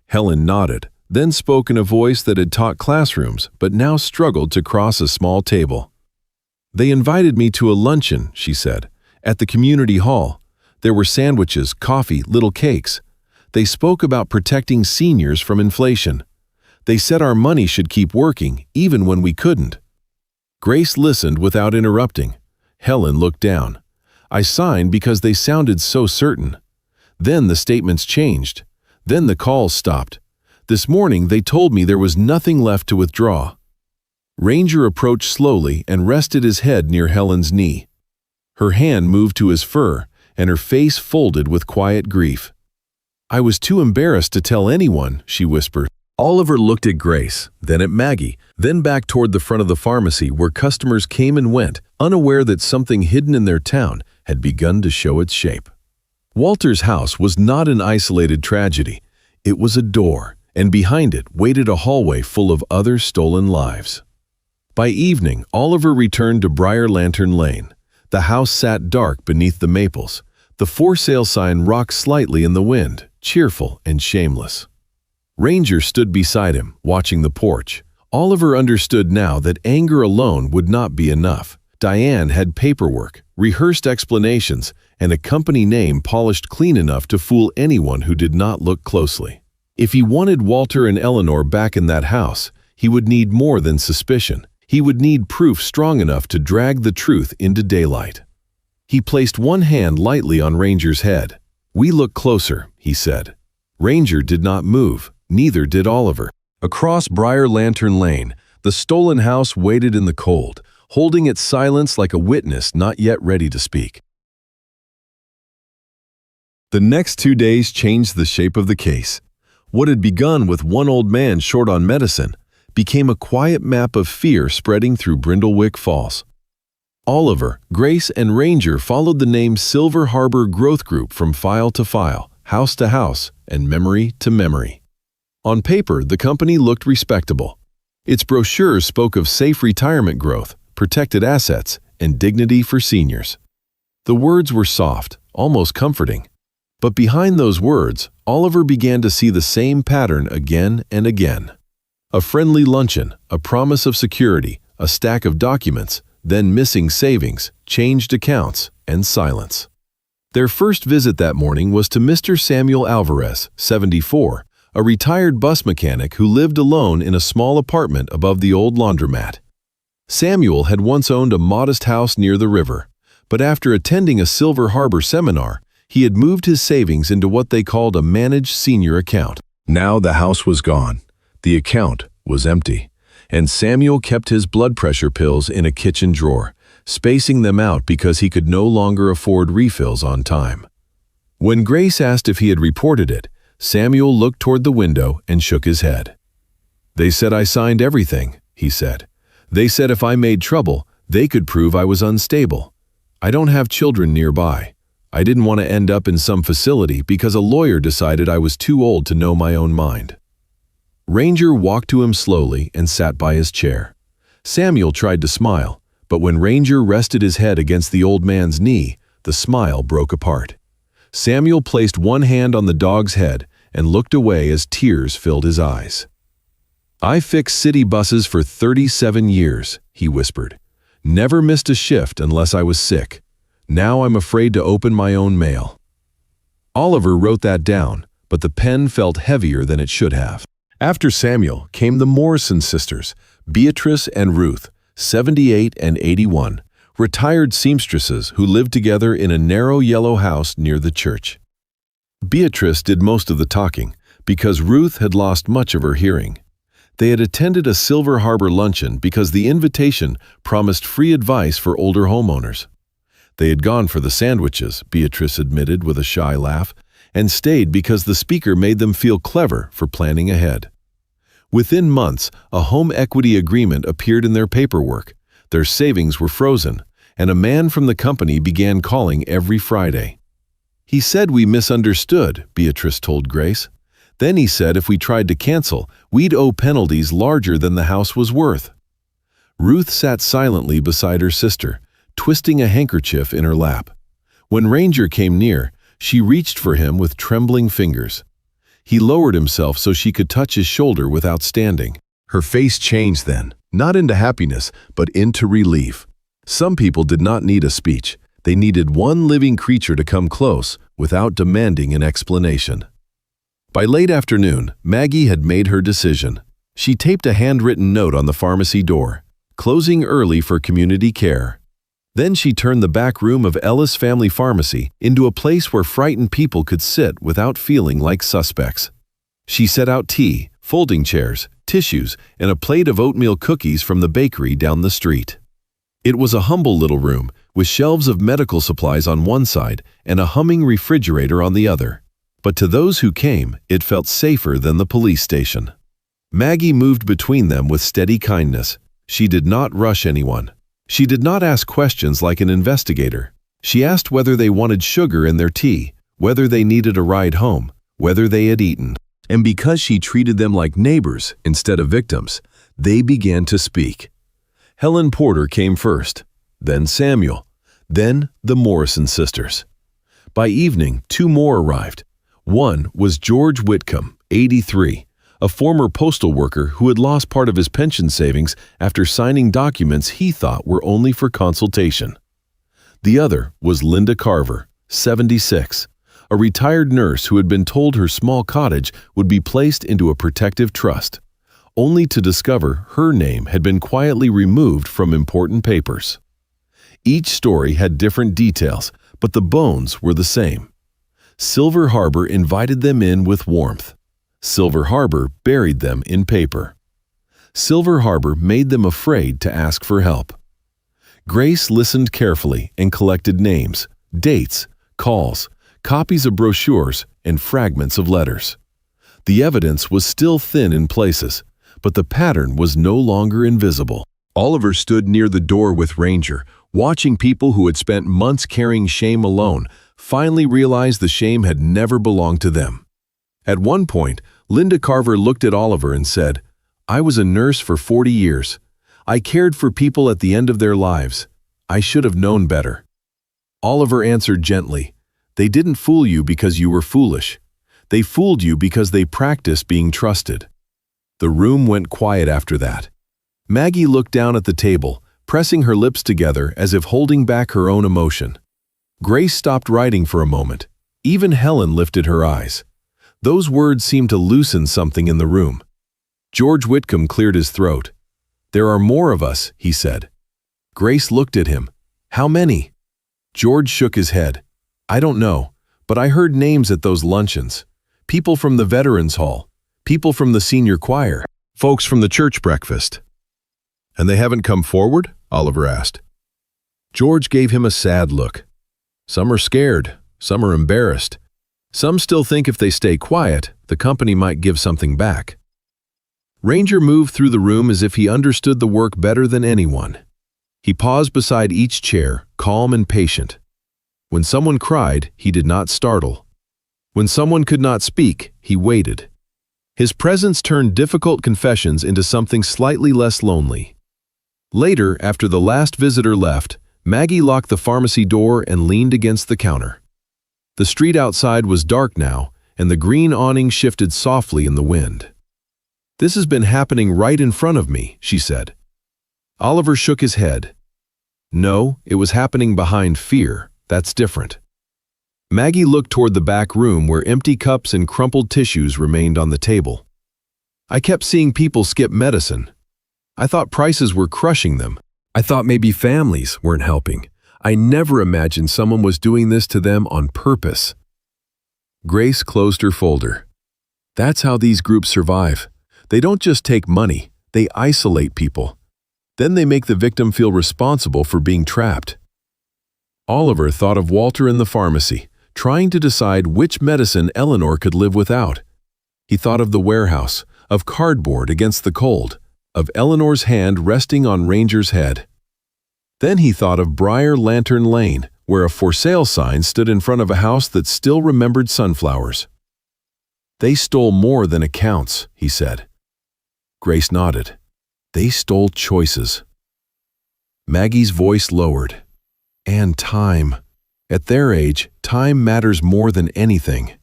Helen nodded, then spoke in a voice that had taught classrooms but now struggled to cross a small table. "They invited me to a luncheon," she said, "at the community hall. There were sandwiches, coffee, little cakes. They spoke about protecting seniors from inflation. They said our money should keep working, even when we couldn't." Grace listened without interrupting. Helen looked down. "I signed because they sounded so certain. Then the statements changed. Then the calls stopped. This morning they told me there was nothing left to withdraw." Ranger approached slowly and rested his head near Helen's knee. Her hand moved to his fur, and her face folded with quiet grief. "I was too embarrassed to tell anyone," she whispered. Oliver looked at Grace, then at Maggie, then back toward the front of the pharmacy where customers came and went, unaware that something hidden in their town had begun to show its shape. Walter's house was not an isolated tragedy. It was a door, and behind it waited a hallway full of other stolen lives. By evening, Oliver returned to Briar Lantern Lane. The house sat dark beneath the maples. The for sale sign rocked slightly in the wind, cheerful and shameless. Ranger stood beside him, watching the porch. Oliver understood now that anger alone would not be enough. Diane had paperwork, rehearsed explanations, and a company name polished clean enough to fool anyone who did not look closely. If he wanted Walter and Eleanor back in that house, he would need more than suspicion. He would need proof strong enough to drag the truth into daylight. He placed one hand lightly on Ranger's head. "We look closer," he said. Ranger did not move, neither did Oliver. Across Briar Lantern Lane, the stolen house waited in the cold, holding its silence like a witness not yet ready to speak. The next 2 days changed the shape of the case. What had begun with one old man short on medicine became a quiet map of fear spreading through Brindlewick Falls. Oliver, Grace, and Ranger followed the name Silver Harbor Growth Group from file to file, house to house, and memory to memory. On paper, the company looked respectable. Its brochures spoke of safe retirement growth, protected assets, and dignity for seniors. The words were soft, almost comforting. But behind those words, Oliver began to see the same pattern again and again. A friendly luncheon, a promise of security, a stack of documents, then missing savings, changed accounts, and silence. Their first visit that morning was to Mr. Samuel Alvarez, 74, a retired bus mechanic who lived alone in a small apartment above the old laundromat. Samuel had once owned a modest house near the river, but after attending a Silver Harbor seminar, he had moved his savings into what they called a managed senior account. Now the house was gone. The account was empty, and Samuel kept his blood pressure pills in a kitchen drawer, spacing them out because he could no longer afford refills on time. When Grace asked if he had reported it, Samuel looked toward the window and shook his head. "They said I signed everything," he said. "They said if I made trouble, they could prove I was unstable. I don't have children nearby. I didn't want to end up in some facility because a lawyer decided I was too old to know my own mind." Ranger walked to him slowly and sat by his chair. Samuel tried to smile, but when Ranger rested his head against the old man's knee, the smile broke apart. Samuel placed one hand on the dog's head and looked away as tears filled his eyes. "I fixed city buses for 37 years, he whispered. "Never missed a shift unless I was sick. Now I'm afraid to open my own mail." Oliver wrote that down, but the pen felt heavier than it should have. After Samuel came the Morrison sisters, Beatrice and Ruth, 78 and 81, retired seamstresses who lived together in a narrow yellow house near the church. Beatrice did most of the talking because Ruth had lost much of her hearing. They had attended a Silver Harbor luncheon because the invitation promised free advice for older homeowners. They had gone for the sandwiches, Beatrice admitted with a shy laugh, and stayed because the speaker made them feel clever for planning ahead. Within months, a home equity agreement appeared in their paperwork. Their savings were frozen, and a man from the company began calling every Friday. "He said we misunderstood," Beatrice told Grace. "Then he said if we tried to cancel, we'd owe penalties larger than the house was worth." Ruth sat silently beside her sister, twisting a handkerchief in her lap. When Ranger came near, she reached for him with trembling fingers. He lowered himself so she could touch his shoulder without standing. Her face changed then, not into happiness, but into relief. Some people did not need a speech. They needed one living creature to come close without demanding an explanation. By late afternoon, Maggie had made her decision. She taped a handwritten note on the pharmacy door, closing early for community care. Then she turned the back room of Ellis Family Pharmacy into a place where frightened people could sit without feeling like suspects. She set out tea, folding chairs, tissues, and a plate of oatmeal cookies from the bakery down the street. It was a humble little room with shelves of medical supplies on one side and a humming refrigerator on the other. But to those who came, it felt safer than the police station. Maggie moved between them with steady kindness. She did not rush anyone. She did not ask questions like an investigator. She asked whether they wanted sugar in their tea, whether they needed a ride home, whether they had eaten. And because she treated them like neighbors instead of victims, they began to speak. Helen Porter came first, then Samuel, then the Morrison sisters. By evening, 2 more arrived. One was George Whitcomb, 83, a former postal worker who had lost part of his pension savings after signing documents he thought were only for consultation. The other was Linda Carver, 76, a retired nurse who had been told her small cottage would be placed into a protective trust, only to discover her name had been quietly removed from important papers. Each story had different details, but the bones were the same. Silver Harbor invited them in with warmth. Silver Harbor buried them in paper. Silver Harbor made them afraid to ask for help. Grace listened carefully and collected names, dates, calls, copies of brochures, and fragments of letters. The evidence was still thin in places, but the pattern was no longer invisible. Oliver stood near the door with Ranger, watching people who had spent months carrying shame alone finally realize the shame had never belonged to them. At one point, Linda Carver looked at Oliver and said, "I was a nurse for 40 years. I cared for people at the end of their lives. I should have known better." Oliver answered gently, "They didn't fool you because you were foolish. They fooled you because they practiced being trusted." The room went quiet after that. Maggie looked down at the table, pressing her lips together as if holding back her own emotion. Grace stopped writing for a moment. Even Helen lifted her eyes. Those words seemed to loosen something in the room. George Whitcomb cleared his throat. "There are more of us," he said. Grace looked at him. "How many?" George shook his head. "I don't know, but I heard names at those luncheons. People from the Veterans Hall, people from the senior choir, folks from the church breakfast." "And they haven't come forward?" Oliver asked. George gave him a sad look. "Some are scared, some are embarrassed. Some still think if they stay quiet, the company might give something back. Ranger moved through the room as if he understood the work better than anyone. He paused beside each chair, calm and patient. When someone cried, he did not startle. When someone could not speak, he waited. His presence turned difficult confessions into something slightly less lonely. Later, after the last visitor left, Maggie locked the pharmacy door and leaned against the counter. The street outside was dark now, and the green awning shifted softly in the wind. "This has been happening right in front of me," she said. Oliver shook his head. "No, it was happening behind fear. That's different." Maggie looked toward the back room where empty cups and crumpled tissues remained on the table. "I kept seeing people skip medicine. I thought prices were crushing them. I thought maybe families weren't helping. I never imagined someone was doing this to them on purpose." Grace closed her folder. "That's how these groups survive. They don't just take money, they isolate people. Then they make the victim feel responsible for being trapped." Oliver thought of Walter in the pharmacy, trying to decide which medicine Eleanor could live without. He thought of the warehouse, of cardboard against the cold, of Eleanor's hand resting on Ranger's head. Then he thought of Briar Lantern Lane, where a for sale sign stood in front of a house that still remembered sunflowers. "They stole more than accounts," he said. Grace nodded. "They stole choices." Maggie's voice lowered. "And time. At their age, time matters more than anything."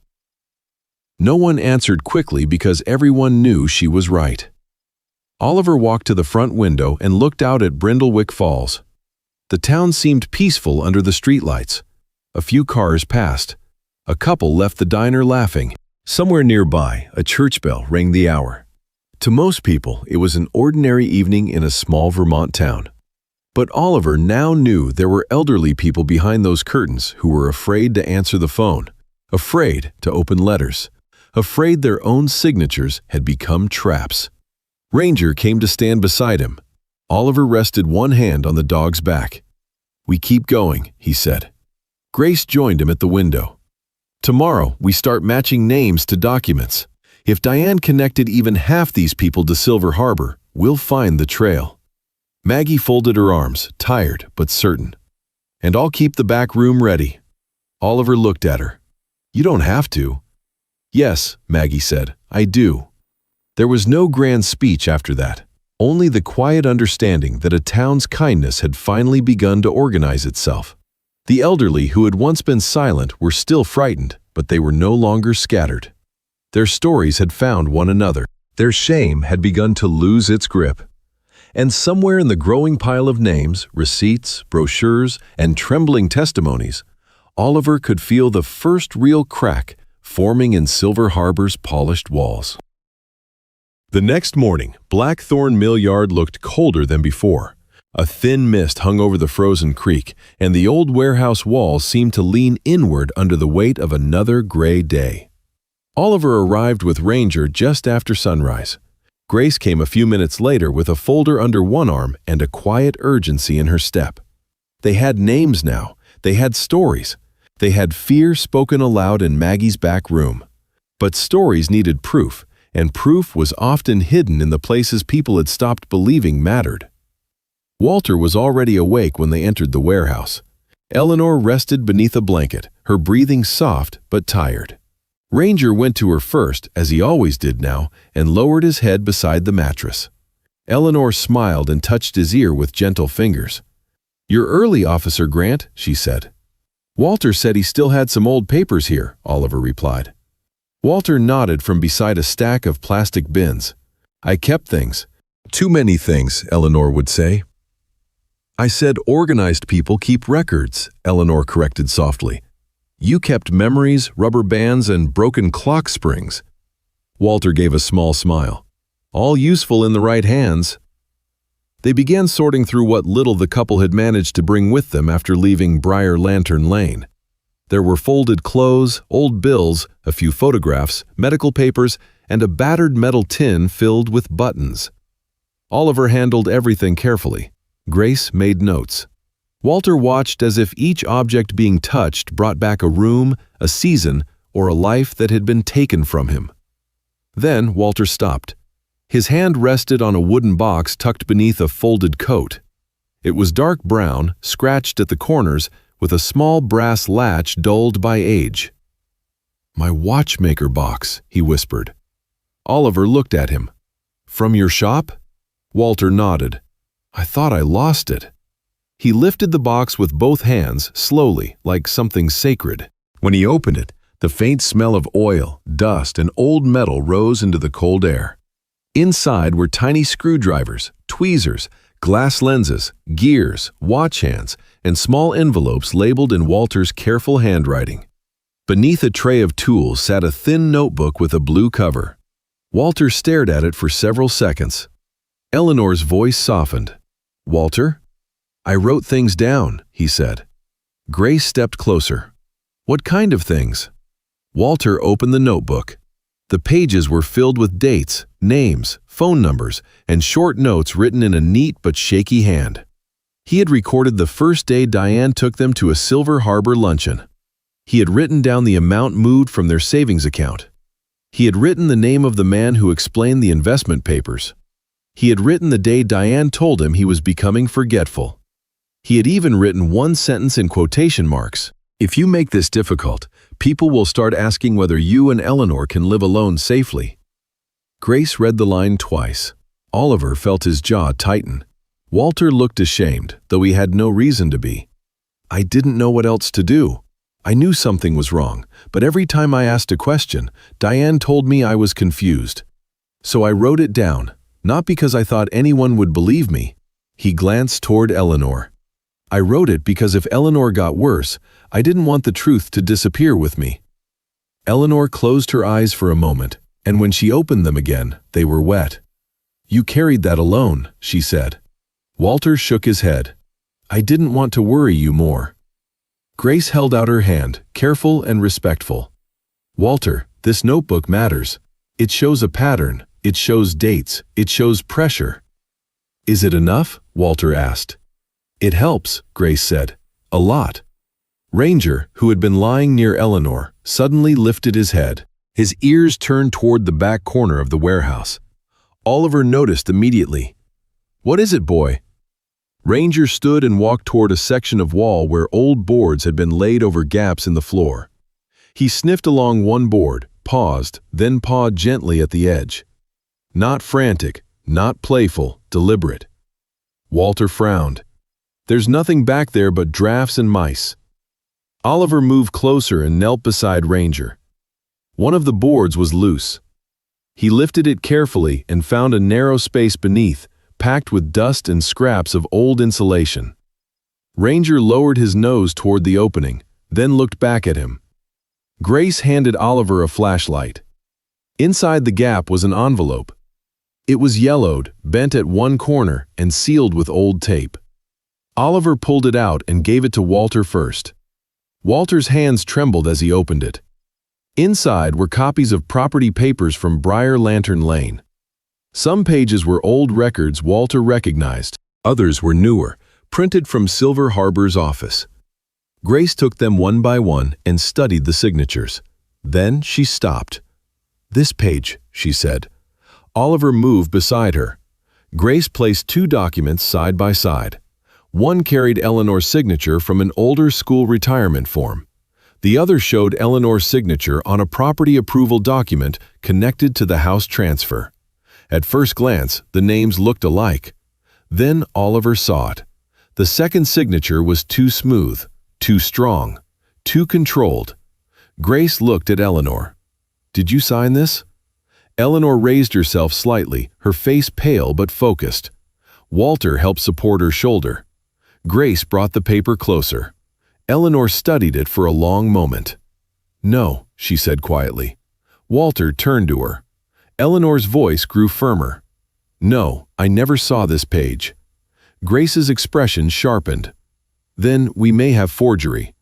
No one answered quickly because everyone knew she was right. Oliver walked to the front window and looked out at Brindlewick Falls. The town seemed peaceful under the streetlights. A few cars passed. A couple left the diner laughing. Somewhere nearby, a church bell rang the hour. To most people, it was an ordinary evening in a small Vermont town. But Oliver now knew there were elderly people behind those curtains who were afraid to answer the phone, afraid to open letters, afraid their own signatures had become traps. Ranger came to stand beside him. Oliver rested one hand on the dog's back. "We keep going," he said. Grace joined him at the window. "Tomorrow, we start matching names to documents. If Diane connected even half these people to Silver Harbor, we'll find the trail." Maggie folded her arms, tired but certain. "And I'll keep the back room ready." Oliver looked at her. "You don't have to." "Yes," Maggie said, "I do." There was no grand speech after that, only the quiet understanding that a town's kindness had finally begun to organize itself. The elderly who had once been silent were still frightened, but they were no longer scattered. Their stories had found one another. Their shame had begun to lose its grip. And somewhere in the growing pile of names, receipts, brochures, and trembling testimonies, Oliver could feel the first real crack forming in Silver Harbor's polished walls. The next morning, Blackthorn Mill Yard looked colder than before. A thin mist hung over the frozen creek, and the old warehouse walls seemed to lean inward under the weight of another gray day. Oliver arrived with Ranger just after sunrise. Grace came a few minutes later with a folder under one arm and a quiet urgency in her step. They had names now. They had stories. They had fear spoken aloud in Maggie's back room. But stories needed proof, and proof was often hidden in the places people had stopped believing mattered. Walter was already awake when they entered the warehouse. Eleanor rested beneath a blanket, her breathing soft but tired. Ranger went to her first, as he always did now, and lowered his head beside the mattress. Eleanor smiled and touched his ear with gentle fingers. "You're early, Officer Grant," she said. "Walter said he still had some old papers here," Oliver replied. Walter nodded from beside a stack of plastic bins. "I kept things. Too many things," Eleanor would say. "I said organized people keep records," Eleanor corrected softly. "You kept memories, rubber bands, and broken clock springs." Walter gave a small smile. "All useful in the right hands." They began sorting through what little the couple had managed to bring with them after leaving Briar Lantern Lane. There were folded clothes, old bills, a few photographs, medical papers, and a battered metal tin filled with buttons. Oliver handled everything carefully. Grace made notes. Walter watched as if each object being touched brought back a room, a season, or a life that had been taken from him. Then Walter stopped. His hand rested on a wooden box tucked beneath a folded coat. It was dark brown, scratched at the corners, with a small brass latch dulled by age. "My watchmaker box," he whispered. Oliver looked at him. "From your shop?" Walter nodded. "I thought I lost it." He lifted the box with both hands, slowly, like something sacred. When he opened it, the faint smell of oil, dust, and old metal rose into the cold air. Inside were tiny screwdrivers, tweezers, glass lenses, gears, watch hands, and small envelopes labeled in Walter's careful handwriting. Beneath a tray of tools sat a thin notebook with a blue cover. Walter stared at it for several seconds. Eleanor's voice softened. "Walter?" "I wrote things down," he said. Grace stepped closer. "What kind of things?" Walter opened the notebook. The pages were filled with dates, names, phone numbers, and short notes written in a neat but shaky hand. He had recorded the first day Diane took them to a Silver Harbor luncheon. He had written down the amount moved from their savings account. He had written the name of the man who explained the investment papers. He had written the day Diane told him he was becoming forgetful. He had even written one sentence in quotation marks. "If you make this difficult, people will start asking whether you and Eleanor can live alone safely." Grace read the line twice. Oliver felt his jaw tighten. Walter looked ashamed, though he had no reason to be. "I didn't know what else to do. I knew something was wrong, but every time I asked a question, Diane told me I was confused. So I wrote it down, not because I thought anyone would believe me." He glanced toward Eleanor. "I wrote it because if Eleanor got worse, I didn't want the truth to disappear with me." Eleanor closed her eyes for a moment, and when she opened them again, they were wet. "You carried that alone," she said. Walter shook his head. "I didn't want to worry you more." Grace held out her hand, careful and respectful. "Walter, this notebook matters. It shows a pattern, it shows dates, it shows pressure." "Is it enough?" Walter asked. "It helps," Grace said. "A lot." Ranger, who had been lying near Eleanor, suddenly lifted his head. His ears turned toward the back corner of the warehouse. Oliver noticed immediately. "What is it, boy?" Ranger stood and walked toward a section of wall where old boards had been laid over gaps in the floor. He sniffed along one board, paused, then pawed gently at the edge. Not frantic, not playful, deliberate. Walter frowned. "There's nothing back there but drafts and mice." Oliver moved closer and knelt beside Ranger. One of the boards was loose. He lifted it carefully and found a narrow space beneath, packed with dust and scraps of old insulation. Ranger lowered his nose toward the opening, then looked back at him. Grace handed Oliver a flashlight. Inside the gap was an envelope. It was yellowed, bent at one corner, and sealed with old tape. Oliver pulled it out and gave it to Walter first. Walter's hands trembled as he opened it. Inside were copies of property papers from Briar Lantern Lane. Some pages were old records Walter recognized. Others were newer, printed from Silver Harbor's office. Grace took them one by one and studied the signatures. Then she stopped. "This page," she said. Oliver moved beside her. Grace placed two documents side by side. One carried Eleanor's signature from an older school retirement form. The other showed Eleanor's signature on a property approval document connected to the house transfer. At first glance, the names looked alike. Then Oliver saw it. The second signature was too smooth, too strong, too controlled. Grace looked at Eleanor. "Did you sign this?" Eleanor raised herself slightly, her face pale but focused. Walter helped support her shoulder. Grace brought the paper closer. Eleanor studied it for a long moment. "No," she said quietly. Walter turned to her. Eleanor's voice grew firmer. "No, I never saw this page." Grace's expression sharpened. "Then we may have forgery."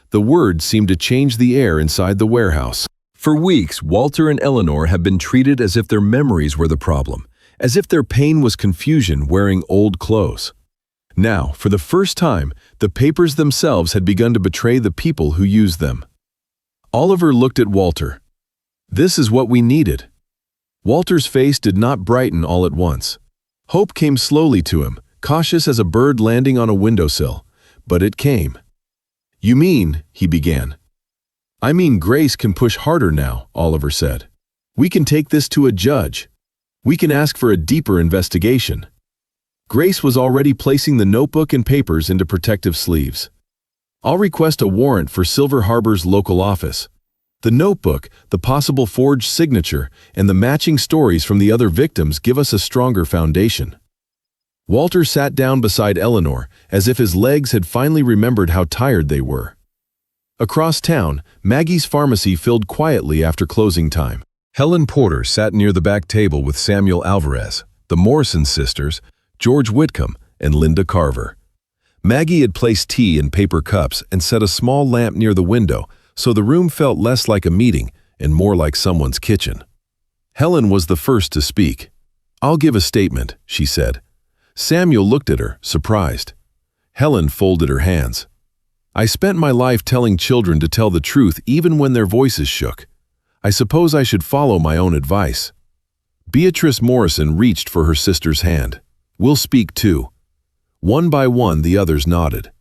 The words seemed to change the air inside the warehouse. For weeks, Walter and Eleanor had been treated as if their memories were the problem, as if their pain was confusion wearing old clothes. Now, for the first time, the papers themselves had begun to betray the people who used them. Oliver looked at Walter. This is what we needed. Walter's face did not brighten all at once. Hope came slowly to him, cautious as a bird landing on a windowsill, but it came. "You mean," he began. "I mean Grace can push harder now," Oliver said. "We can take this to a judge. We can ask for a deeper investigation." Grace was already placing the notebook and papers into protective sleeves. "I'll request a warrant for Silver Harbor's local office. The notebook, the possible forged signature, and the matching stories from the other victims give us a stronger foundation." Walter sat down beside Eleanor, as if his legs had finally remembered how tired they were. Across town, Maggie's pharmacy filled quietly after closing time. Helen Porter sat near the back table with Samuel Alvarez, the Morrison sisters, George Whitcomb, and Linda Carver. Maggie had placed tea in paper cups and set a small lamp near the window, so the room felt less like a meeting and more like someone's kitchen. Helen was the first to speak. "I'll give a statement," she said. Samuel looked at her, surprised. Helen folded her hands. "I spent my life telling children to tell the truth even when their voices shook. I suppose I should follow my own advice." Beatrice Morrison reached for her sister's hand. "We'll speak too." One by one, the others nodded.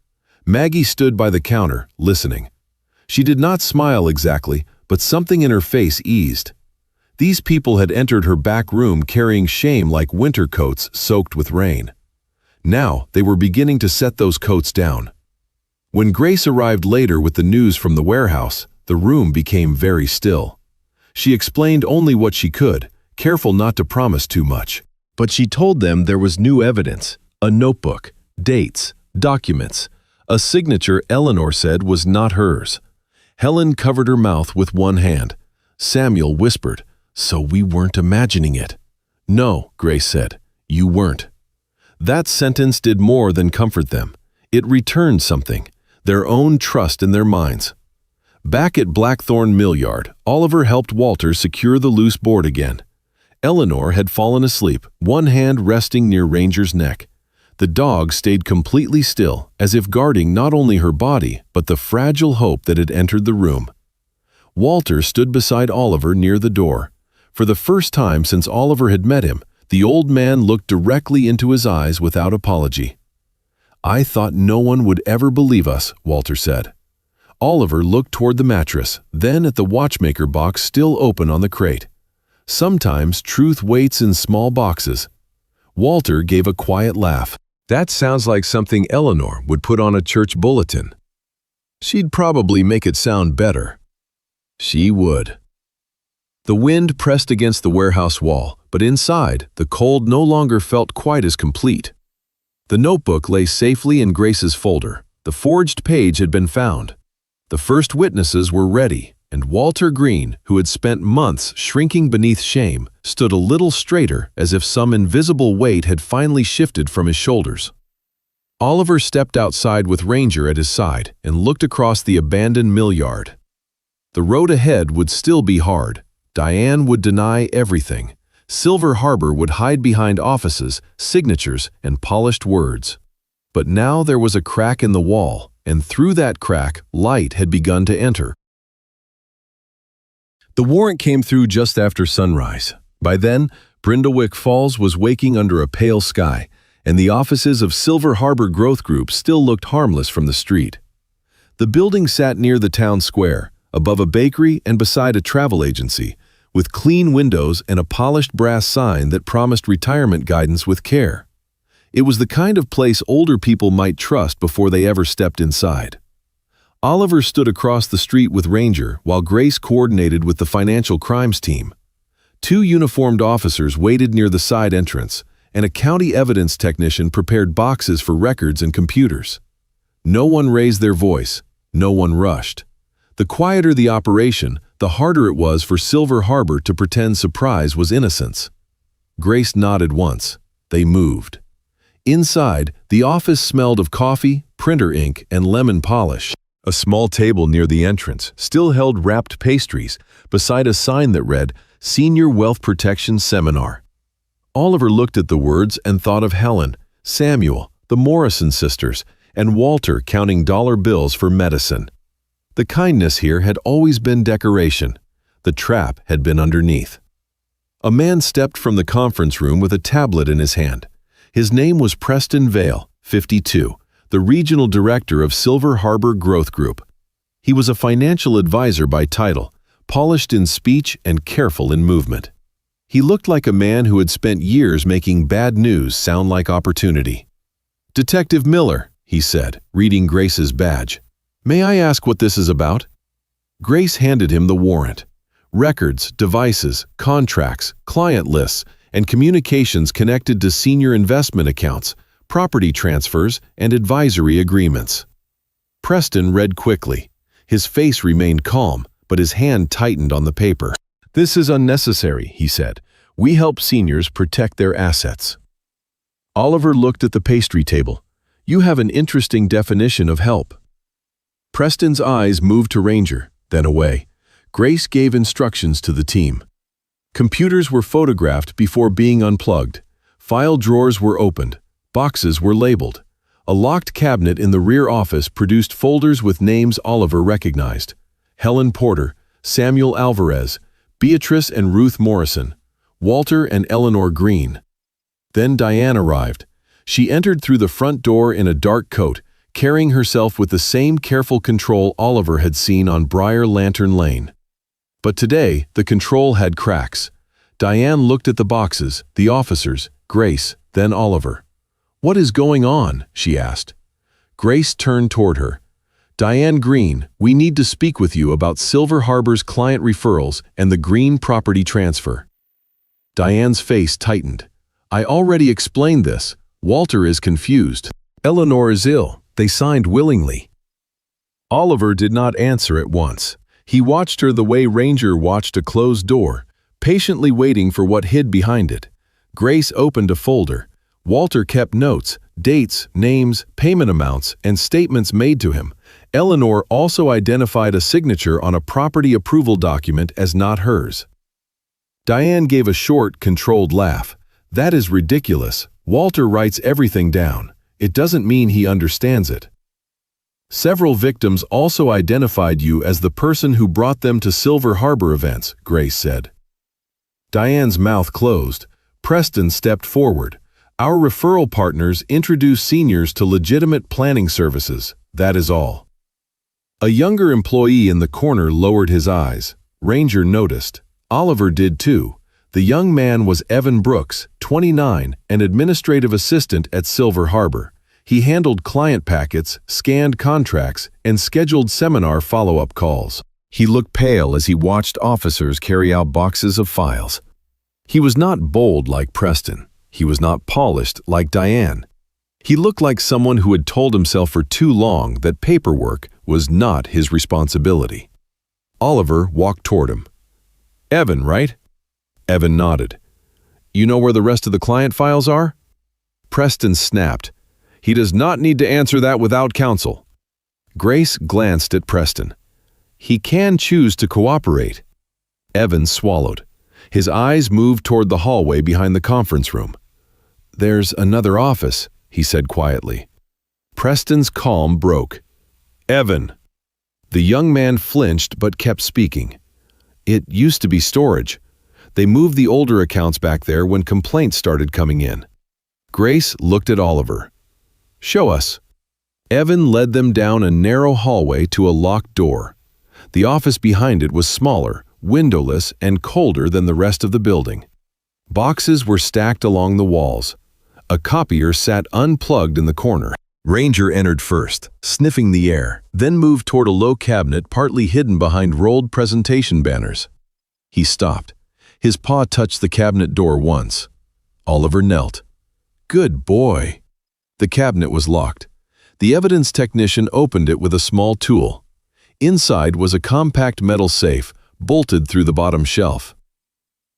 Maggie stood by the counter, listening. She did not smile exactly, but something in her face eased. These people had entered her back room carrying shame like winter coats soaked with rain. Now they were beginning to set those coats down. When Grace arrived later with the news from the warehouse, the room became very still. She explained only what she could, careful not to promise too much. But she told them there was new evidence, a notebook, dates, documents, a signature Eleanor said was not hers. Helen covered her mouth with one hand. Samuel whispered, "So we weren't imagining it." "No," Grace said, "you weren't." That sentence did more than comfort them. It returned something, their own trust in their minds. Back at Blackthorn Mill Yard, Oliver helped Walter secure the loose board again. Eleanor had fallen asleep, one hand resting near Ranger's neck. The dog stayed completely still, as if guarding not only her body, but the fragile hope that had entered the room. Walter stood beside Oliver near the door. For the first time since Oliver had met him, the old man looked directly into his eyes without apology. "I thought no one would ever believe us," Walter said. Oliver looked toward the mattress, then at the watchmaker box still open on the crate. Sometimes truth waits in small boxes. Walter gave a quiet laugh. "That sounds like something Eleanor would put on a church bulletin. She'd probably make it sound better." She would. The wind pressed against the warehouse wall, but inside, the cold no longer felt quite as complete. The notebook lay safely in Grace's folder. The forged page had been found. The first witnesses were ready, and Walter Green, who had spent months shrinking beneath shame, stood a little straighter as if some invisible weight had finally shifted from his shoulders. Oliver stepped outside with Ranger at his side and looked across the abandoned mill yard. The road ahead would still be hard. Diane would deny everything. Silver Harbor would hide behind offices, signatures, and polished words. But now there was a crack in the wall, and through that crack, light had begun to enter. The warrant came through just after sunrise. By then, Brindlewick Falls was waking under a pale sky, and the offices of Silver Harbor Growth Group still looked harmless from the street. The building sat near the town square, above a bakery and beside a travel agency, with clean windows and a polished brass sign that promised retirement guidance with care. It was the kind of place older people might trust before they ever stepped inside. Oliver stood across the street with Ranger while Grace coordinated with the financial crimes team. Two uniformed officers waited near the side entrance, and a county evidence technician prepared boxes for records and computers. No one raised their voice. No one rushed. The quieter the operation, the harder it was for Silver Harbor to pretend surprise was innocence. Grace nodded once. They moved. Inside, the office smelled of coffee, printer ink, and lemon polish. A small table near the entrance still held wrapped pastries, beside a sign that read, "Senior Wealth Protection Seminar." Oliver looked at the words and thought of Helen, Samuel, the Morrison sisters, and Walter counting dollar bills for medicine. The kindness here had always been decoration. The trap had been underneath. A man stepped from the conference room with a tablet in his hand. His name was Preston Vale, 52, the regional director of Silver Harbor Growth Group. He was a financial advisor by title, polished in speech and careful in movement. He looked like a man who had spent years making bad news sound like opportunity. "Detective Miller," he said, reading Grace's badge. "May I ask what this is about?" Grace handed him the warrant. Records, devices, contracts, client lists, and communications connected to senior investment accounts, property transfers, and advisory agreements. Preston read quickly. His face remained calm, but his hand tightened on the paper. "This is unnecessary," he said. "We help seniors protect their assets." Oliver looked at the pastry table. "You have an interesting definition of help." Preston's eyes moved to Ranger, then away. Grace gave instructions to the team. Computers were photographed before being unplugged. File drawers were opened. Boxes were labeled. A locked cabinet in the rear office produced folders with names Oliver recognized: Helen Porter, Samuel Alvarez, Beatrice and Ruth Morrison, Walter and Eleanor Green. Then Diane arrived. She entered through the front door in a dark coat, carrying herself with the same careful control Oliver had seen on Briar Lantern Lane. But today, the control had cracks. Diane looked at the boxes, the officers, Grace, then Oliver. "What is going on?" she asked. Grace turned toward her. "Diane Green, we need to speak with you about Silver Harbor's client referrals and the Green property transfer." Diane's face tightened. "I already explained this. Walter is confused. Eleanor is ill. They signed willingly." Oliver did not answer at once. He watched her the way Ranger watched a closed door, patiently waiting for what hid behind it. Grace opened a folder. Walter kept notes, dates, names, payment amounts, and statements made to him. Eleanor also identified a signature on a property approval document as not hers. Diane gave a short, controlled laugh. "That is ridiculous. Walter writes everything down. It doesn't mean he understands it." "Several victims also identified you as the person who brought them to Silver Harbor events," Grace said. Diane's mouth closed. Preston stepped forward. "Our referral partners introduce seniors to legitimate planning services. That is all." A younger employee in the corner lowered his eyes. Ranger noticed. Oliver did too. The young man was Evan Brooks, 29, an administrative assistant at Silver Harbor. He handled client packets, scanned contracts, and scheduled seminar follow-up calls. He looked pale as he watched officers carry out boxes of files. He was not bold like Preston. He was not polished like Diane. He looked like someone who had told himself for too long that paperwork was not his responsibility. Oliver walked toward him. "Evan, right?" Evan nodded. "You know where the rest of the client files are?" Preston snapped. "He does not need to answer that without counsel." Grace glanced at Preston. "He can choose to cooperate." Evan swallowed. His eyes moved toward the hallway behind the conference room. "There's another office," he said quietly. Preston's calm broke. "Evan." The young man flinched but kept speaking. "It used to be storage. They moved the older accounts back there when complaints started coming in." Grace looked at Oliver. "Show us." Evan led them down a narrow hallway to a locked door. The office behind it was smaller, windowless, and colder than the rest of the building. Boxes were stacked along the walls. A copier sat unplugged in the corner. Ranger entered first, sniffing the air, then moved toward a low cabinet partly hidden behind rolled presentation banners. He stopped. His paw touched the cabinet door once. Oliver knelt. "Good boy." The cabinet was locked. The evidence technician opened it with a small tool. Inside was a compact metal safe, bolted through the bottom shelf.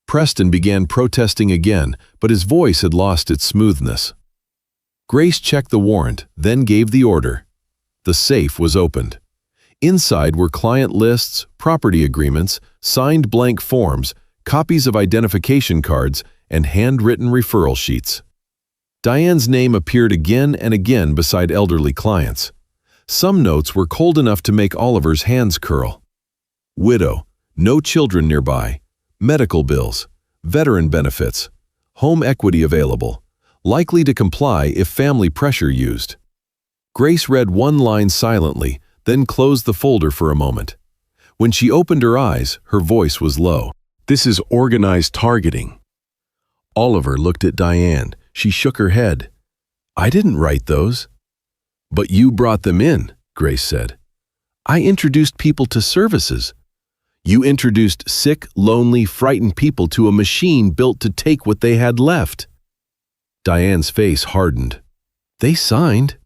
Preston began protesting again, but his voice had lost its smoothness. Grace checked the warrant, then gave the order. The safe was opened. Inside were client lists, property agreements, signed blank forms, copies of identification cards, and handwritten referral sheets. Diane's name appeared again and again beside elderly clients. Some notes were cold enough to make Oliver's hands curl. Widow, no children nearby, medical bills, veteran benefits, home equity available, likely to comply if family pressure used. Grace read one line silently, then closed the folder for a moment. When she opened her eyes, her voice was low. This is organized targeting. Oliver looked at Diane. She shook her head. I didn't write those. But you brought them in, Grace said. I introduced people to services. You introduced sick, lonely, frightened people to a machine built to take what they had left. Diane's face hardened. They signed.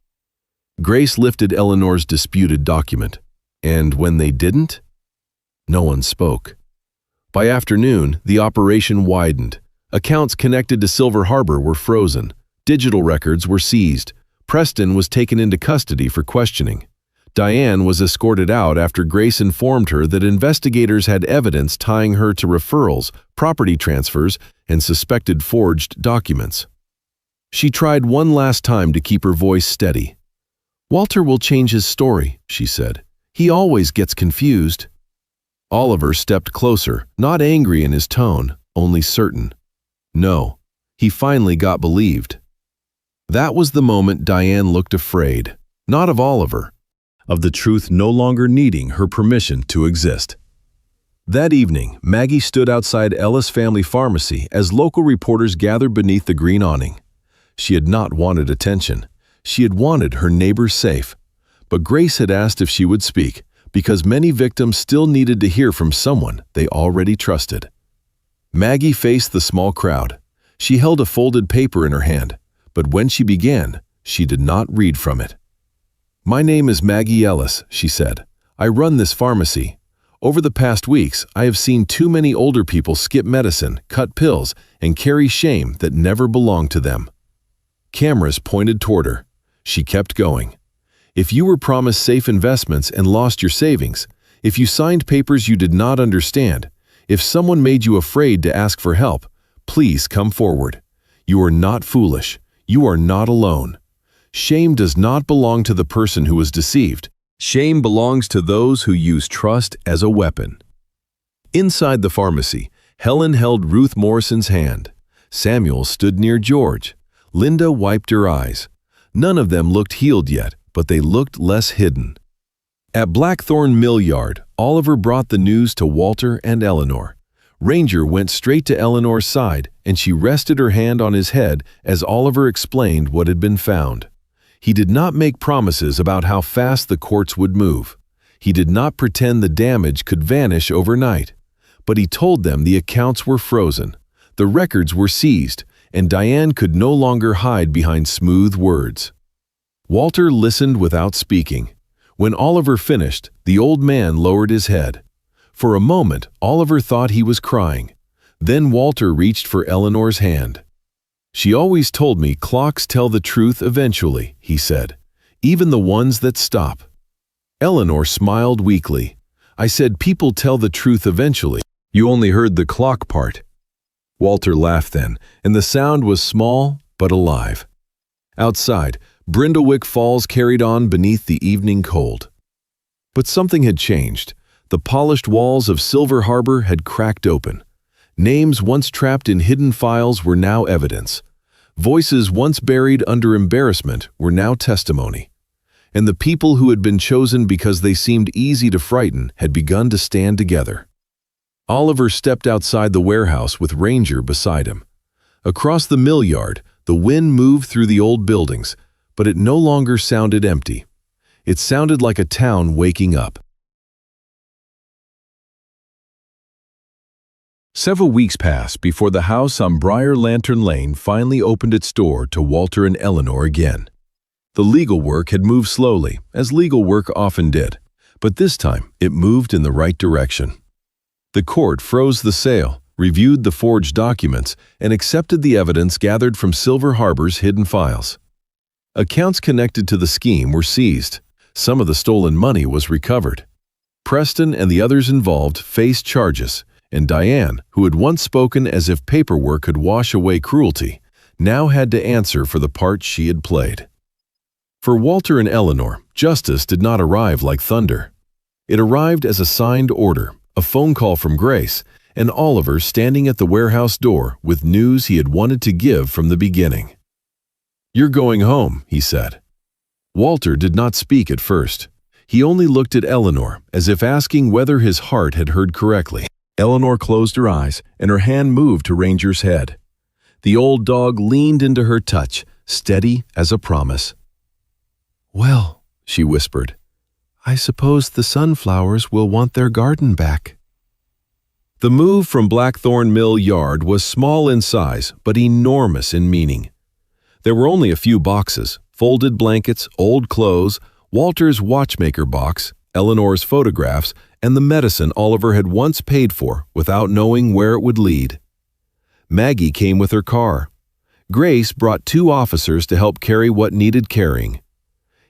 Grace lifted Eleanor's disputed document. And when they didn't? No one spoke. By afternoon, the operation widened. Accounts connected to Silver Harbor were frozen. Digital records were seized. Preston was taken into custody for questioning. Diane was escorted out after Grace informed her that investigators had evidence tying her to referrals, property transfers, and suspected forged documents. She tried one last time to keep her voice steady. Walter will change his story, she said. He always gets confused. Oliver stepped closer, not angry in his tone, only certain. No, he finally got believed. That was the moment Diane looked afraid, not of Oliver, of the truth no longer needing her permission to exist. That evening, Maggie stood outside Ellis Family Pharmacy as local reporters gathered beneath the green awning. She had not wanted attention. She had wanted her neighbors safe. But Grace had asked if she would speak, because many victims still needed to hear from someone they already trusted. Maggie faced the small crowd. She held a folded paper in her hand, but when she began, she did not read from it. My name is Maggie Ellis, she said. I run this pharmacy. Over the past weeks, I have seen too many older people skip medicine, cut pills, and carry shame that never belonged to them. Cameras pointed toward her. She kept going. If you were promised safe investments and lost your savings, if you signed papers you did not understand, if someone made you afraid to ask for help, please come forward. You are not foolish. You are not alone. Shame does not belong to the person who was deceived. Shame belongs to those who use trust as a weapon. Inside the pharmacy, Helen held Ruth Morrison's hand. Samuel stood near George. Linda wiped her eyes. None of them looked healed yet, but they looked less hidden. At Blackthorn Mill Yard, Oliver brought the news to Walter and Eleanor. Ranger went straight to Eleanor's side, and she rested her hand on his head as Oliver explained what had been found. He did not make promises about how fast the courts would move. He did not pretend the damage could vanish overnight. But he told them the accounts were frozen, the records were seized, and Diane could no longer hide behind smooth words. Walter listened without speaking. When Oliver finished, the old man lowered his head. For a moment, Oliver thought he was crying. Then Walter reached for Eleanor's hand. She always told me clocks tell the truth eventually, he said, even the ones that stop. Eleanor smiled weakly. I said people tell the truth eventually. You only heard the clock part. Walter laughed then, and the sound was small but alive. Outside, Brindlewick Falls carried on beneath the evening cold. But something had changed. The polished walls of Silver Harbor had cracked open. Names once trapped in hidden files were now evidence. Voices once buried under embarrassment were now testimony. And the people who had been chosen because they seemed easy to frighten had begun to stand together. Oliver stepped outside the warehouse with Ranger beside him. Across the mill yard, the wind moved through the old buildings, but it no longer sounded empty. It sounded like a town waking up. Several weeks passed before the house on Briar Lantern Lane finally opened its door to Walter and Eleanor again. The legal work had moved slowly, as legal work often did, but this time it moved in the right direction. The court froze the sale, reviewed the forged documents, and accepted the evidence gathered from Silver Harbor's hidden files. Accounts connected to the scheme were seized. Some of the stolen money was recovered. Preston and the others involved faced charges, and Diane, who had once spoken as if paperwork could wash away cruelty, now had to answer for the part she had played. For Walter and Eleanor, justice did not arrive like thunder. It arrived as a signed order, a phone call from Grace, and Oliver standing at the warehouse door with news he had wanted to give from the beginning. "You're going home," he said. Walter did not speak at first. He only looked at Eleanor, as if asking whether his heart had heard correctly. Eleanor closed her eyes, and her hand moved to Ranger's head. The old dog leaned into her touch, steady as a promise. "Well," she whispered, "I suppose the sunflowers will want their garden back." The move from Blackthorn Mill Yard was small in size, but enormous in meaning. There were only a few boxes, folded blankets, old clothes, Walter's watchmaker box, Eleanor's photographs, and the medicine Oliver had once paid for without knowing where it would lead. Maggie came with her car. Grace brought 2 officers to help carry what needed carrying.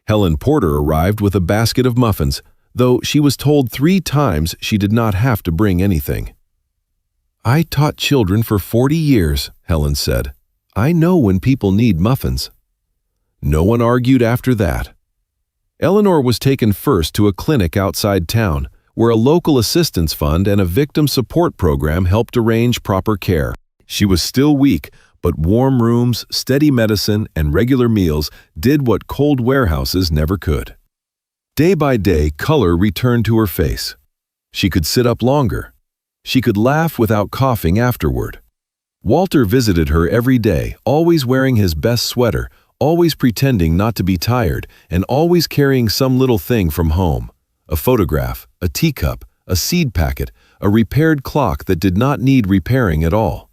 Helen Porter arrived with a basket of muffins, though she was told 3 times she did not have to bring anything. "I taught children for 40 years, Helen said. "I know when people need muffins." No one argued after that. Eleanor was taken first to a clinic outside town, where a local assistance fund and a victim support program helped arrange proper care. She was still weak, but warm rooms, steady medicine, and regular meals did what cold warehouses never could. Day by day, color returned to her face. She could sit up longer. She could laugh without coughing afterward. Walter visited her every day, always wearing his best sweater, always pretending not to be tired, and always carrying some little thing from home. A photograph, a teacup, a seed packet, a repaired clock that did not need repairing at all.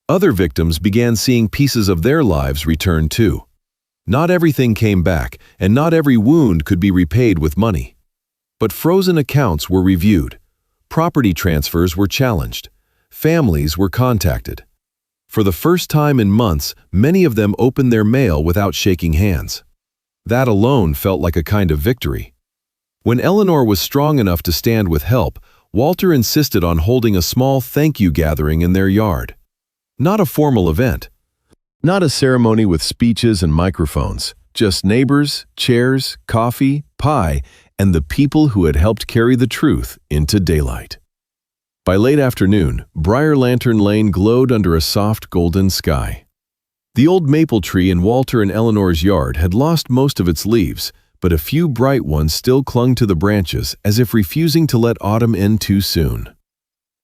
Other victims began seeing pieces of their lives return too. Not everything came back, and not every wound could be repaid with money. But frozen accounts were reviewed. Property transfers were challenged. Families were contacted. For the first time in months, many of them opened their mail without shaking hands. That alone felt like a kind of victory. When Eleanor was strong enough to stand with help, Walter insisted on holding a small thank you gathering in their yard. Not a formal event. Not a ceremony with speeches and microphones. Just neighbors, chairs, coffee, pie, and the people who had helped carry the truth into daylight. By late afternoon, Briar Lantern Lane glowed under a soft golden sky. The old maple tree in Walter and Eleanor's yard had lost most of its leaves, but a few bright ones still clung to the branches as if refusing to let autumn end too soon.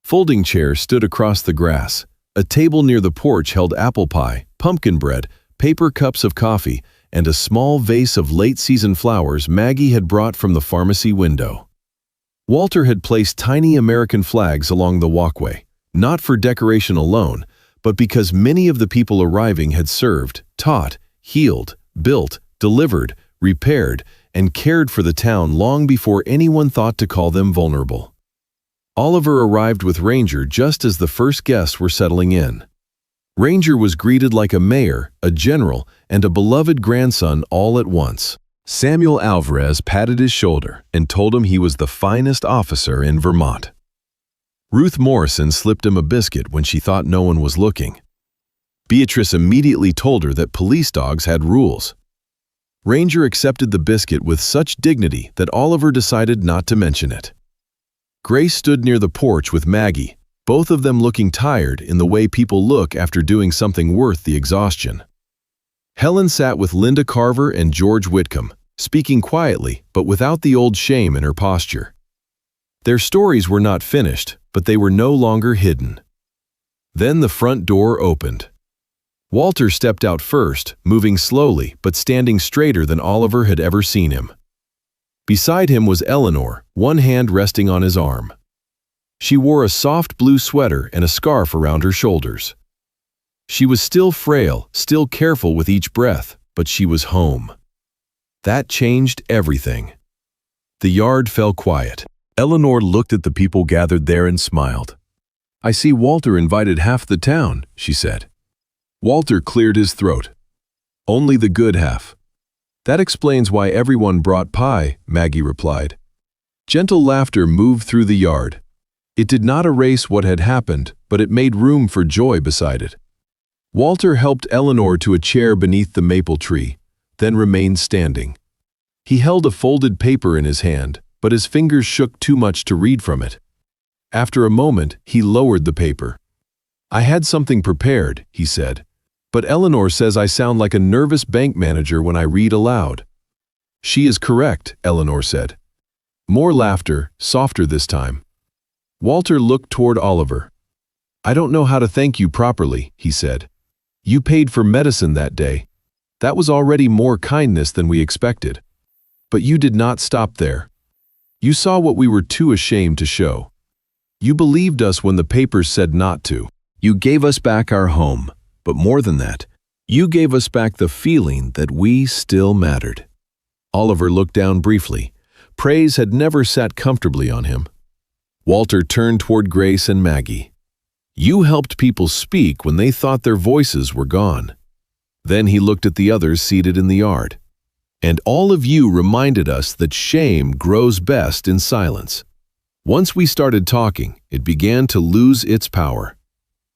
Folding chairs stood across the grass. A table near the porch held apple pie, pumpkin bread, paper cups of coffee, and a small vase of late-season flowers Maggie had brought from the pharmacy window. Walter had placed tiny American flags along the walkway, not for decoration alone, but because many of the people arriving had served, taught, healed, built, delivered, repaired, and cared for the town long before anyone thought to call them vulnerable. Oliver arrived with Ranger just as the first guests were settling in. Ranger was greeted like a mayor, a general, and a beloved grandson all at once. Samuel Alvarez patted his shoulder and told him he was the finest officer in Vermont. Ruth Morrison slipped him a biscuit when she thought no one was looking. Beatrice immediately told her that police dogs had rules. Ranger accepted the biscuit with such dignity that Oliver decided not to mention it. Grace stood near the porch with Maggie, both of them looking tired in the way people look after doing something worth the exhaustion. Helen sat with Linda Carver and George Whitcomb, speaking quietly but without the old shame in her posture. Their stories were not finished, but they were no longer hidden. Then the front door opened. Walter stepped out first, moving slowly but standing straighter than Oliver had ever seen him. Beside him was Eleanor, one hand resting on his arm. She wore a soft blue sweater and a scarf around her shoulders. She was still frail, still careful with each breath, but she was home. That changed everything. The yard fell quiet. Eleanor looked at the people gathered there and smiled. "I see Walter invited half the town," she said. Walter cleared his throat. "Only the good half." "That explains why everyone brought pie," Maggie replied. Gentle laughter moved through the yard. It did not erase what had happened, but it made room for joy beside it. Walter helped Eleanor to a chair beneath the maple tree, then remained standing. He held a folded paper in his hand, but his fingers shook too much to read from it. After a moment, he lowered the paper. "I had something prepared," he said, "but Eleanor says I sound like a nervous bank manager when I read aloud." "She is correct," Eleanor said. More laughter, softer this time. Walter looked toward Oliver. "I don't know how to thank you properly," he said. "You paid for medicine that day. That was already more kindness than we expected. But you did not stop there. You saw what we were too ashamed to show. You believed us when the papers said not to. You gave us back our home, but more than that, you gave us back the feeling that we still mattered." Oliver looked down briefly. Praise had never sat comfortably on him. Walter turned toward Grace and Maggie. "You helped people speak when they thought their voices were gone." Then he looked at the others seated in the yard. "And all of you reminded us that shame grows best in silence." Once we started talking, it began to lose its power.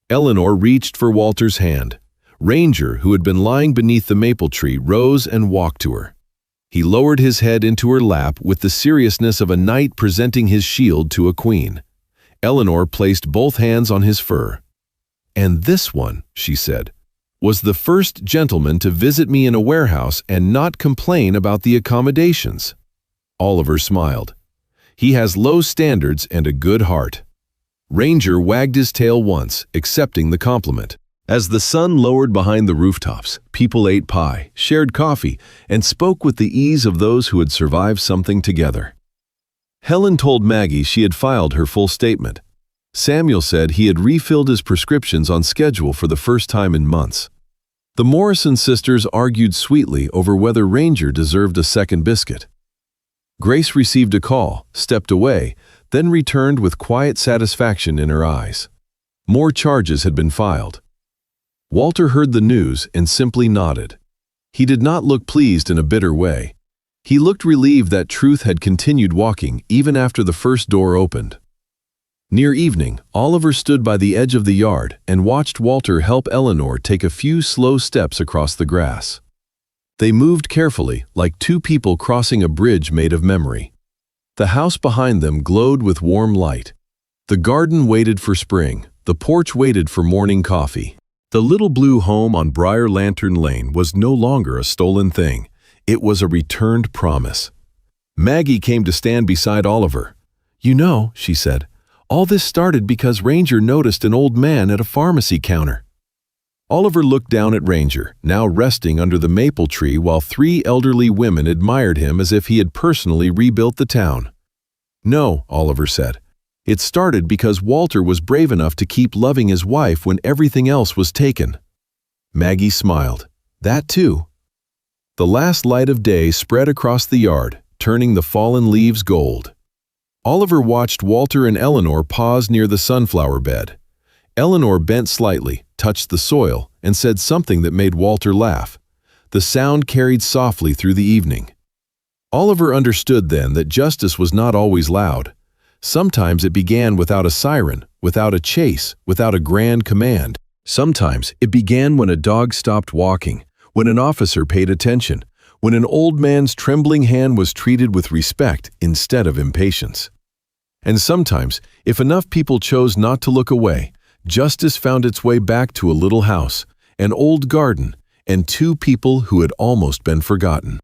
Eleanor reached for Walter's hand. Ranger, who had been lying beneath the maple tree, rose and walked to her. He lowered his head into her lap with the seriousness of a knight presenting his shield to a queen. Eleanor placed both hands on his fur. "And this one," she said, "was the first gentleman to visit me in a warehouse and not complain about the accommodations." Oliver smiled. "He has low standards and a good heart." Ranger wagged his tail once, accepting the compliment. As the sun lowered behind the rooftops, people ate pie, shared coffee, and spoke with the ease of those who had survived something together. Helen told Maggie she had filed her full statement. Samuel said he had refilled his prescriptions on schedule for the first time in months. The Morrison sisters argued sweetly over whether Ranger deserved a second biscuit. Grace received a call, stepped away, then returned with quiet satisfaction in her eyes. More charges had been filed. Walter heard the news and simply nodded. He did not look pleased in a bitter way. He looked relieved that truth had continued walking even after the first door opened. Near evening, Oliver stood by the edge of the yard and watched Walter help Eleanor take a few slow steps across the grass. They moved carefully, like two people crossing a bridge made of memory. The house behind them glowed with warm light. The garden waited for spring. The porch waited for morning coffee. The little blue home on Briar Lantern Lane was no longer a stolen thing. It was a returned promise. Maggie came to stand beside Oliver. "You know," she said, "all this started because Ranger noticed an old man at a pharmacy counter." Oliver looked down at Ranger, now resting under the maple tree while three elderly women admired him as if he had personally rebuilt the town. "No," Oliver said. "It started because Walter was brave enough to keep loving his wife when everything else was taken." Maggie smiled. "That too." The last light of day spread across the yard, turning the fallen leaves gold. Oliver watched Walter and Eleanor pause near the sunflower bed. Eleanor bent slightly, touched the soil, and said something that made Walter laugh. The sound carried softly through the evening. Oliver understood then that justice was not always loud. Sometimes it began without a siren, without a chase, without a grand command. Sometimes it began when a dog stopped walking, when an officer paid attention, when an old man's trembling hand was treated with respect instead of impatience. And sometimes, if enough people chose not to look away, justice found its way back to a little house, an old garden, and two people who had almost been forgotten.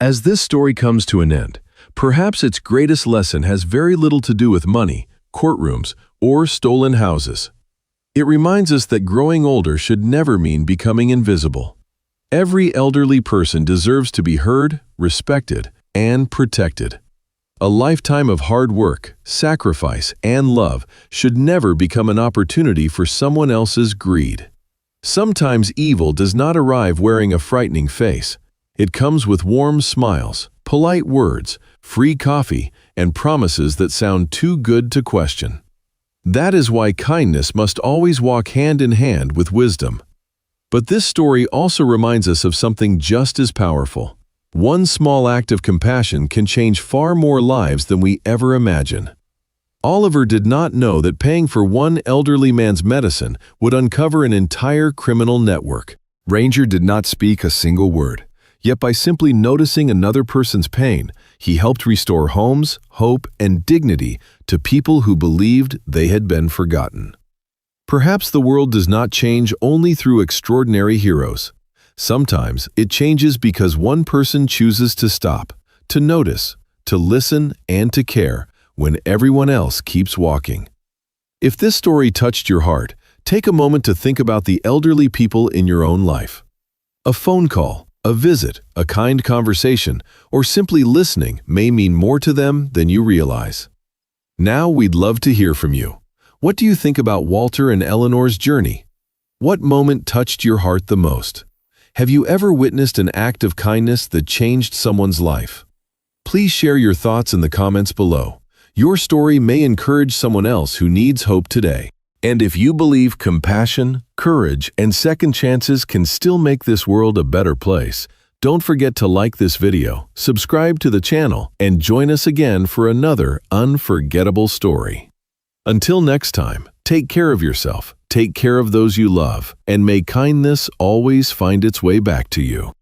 As this story comes to an end, perhaps its greatest lesson has very little to do with money, courtrooms, or stolen houses. It reminds us that growing older should never mean becoming invisible. Every elderly person deserves to be heard, respected, and protected. A lifetime of hard work, sacrifice, and love should never become an opportunity for someone else's greed. Sometimes evil does not arrive wearing a frightening face. It comes with warm smiles, polite words, free coffee, and promises that sound too good to question. That is why kindness must always walk hand in hand with wisdom. But this story also reminds us of something just as powerful. One small act of compassion can change far more lives than we ever imagine. Oliver did not know that paying for one elderly man's medicine would uncover an entire criminal network. Ranger did not speak a single word, Yet by simply noticing another person's pain, he helped restore homes, hope, and dignity to people who believed they had been forgotten. Perhaps the world does not change only through extraordinary heroes. Sometimes it changes because one person chooses to stop, to notice, to listen, and to care when everyone else keeps walking. If this story touched your heart, take a moment to think about the elderly people in your own life. A phone call, a visit, a kind conversation, or simply listening may mean more to them than you realize. Now we'd love to hear from you. What do you think about Walter and Eleanor's journey? What moment touched your heart the most? Have you ever witnessed an act of kindness that changed someone's life? Please share your thoughts in the comments below. Your story may encourage someone else who needs hope today. And if you believe compassion, courage, and second chances can still make this world a better place, don't forget to like this video, subscribe to the channel, and join us again for another unforgettable story. Until next time, take care of yourself, take care of those you love, and may kindness always find its way back to you.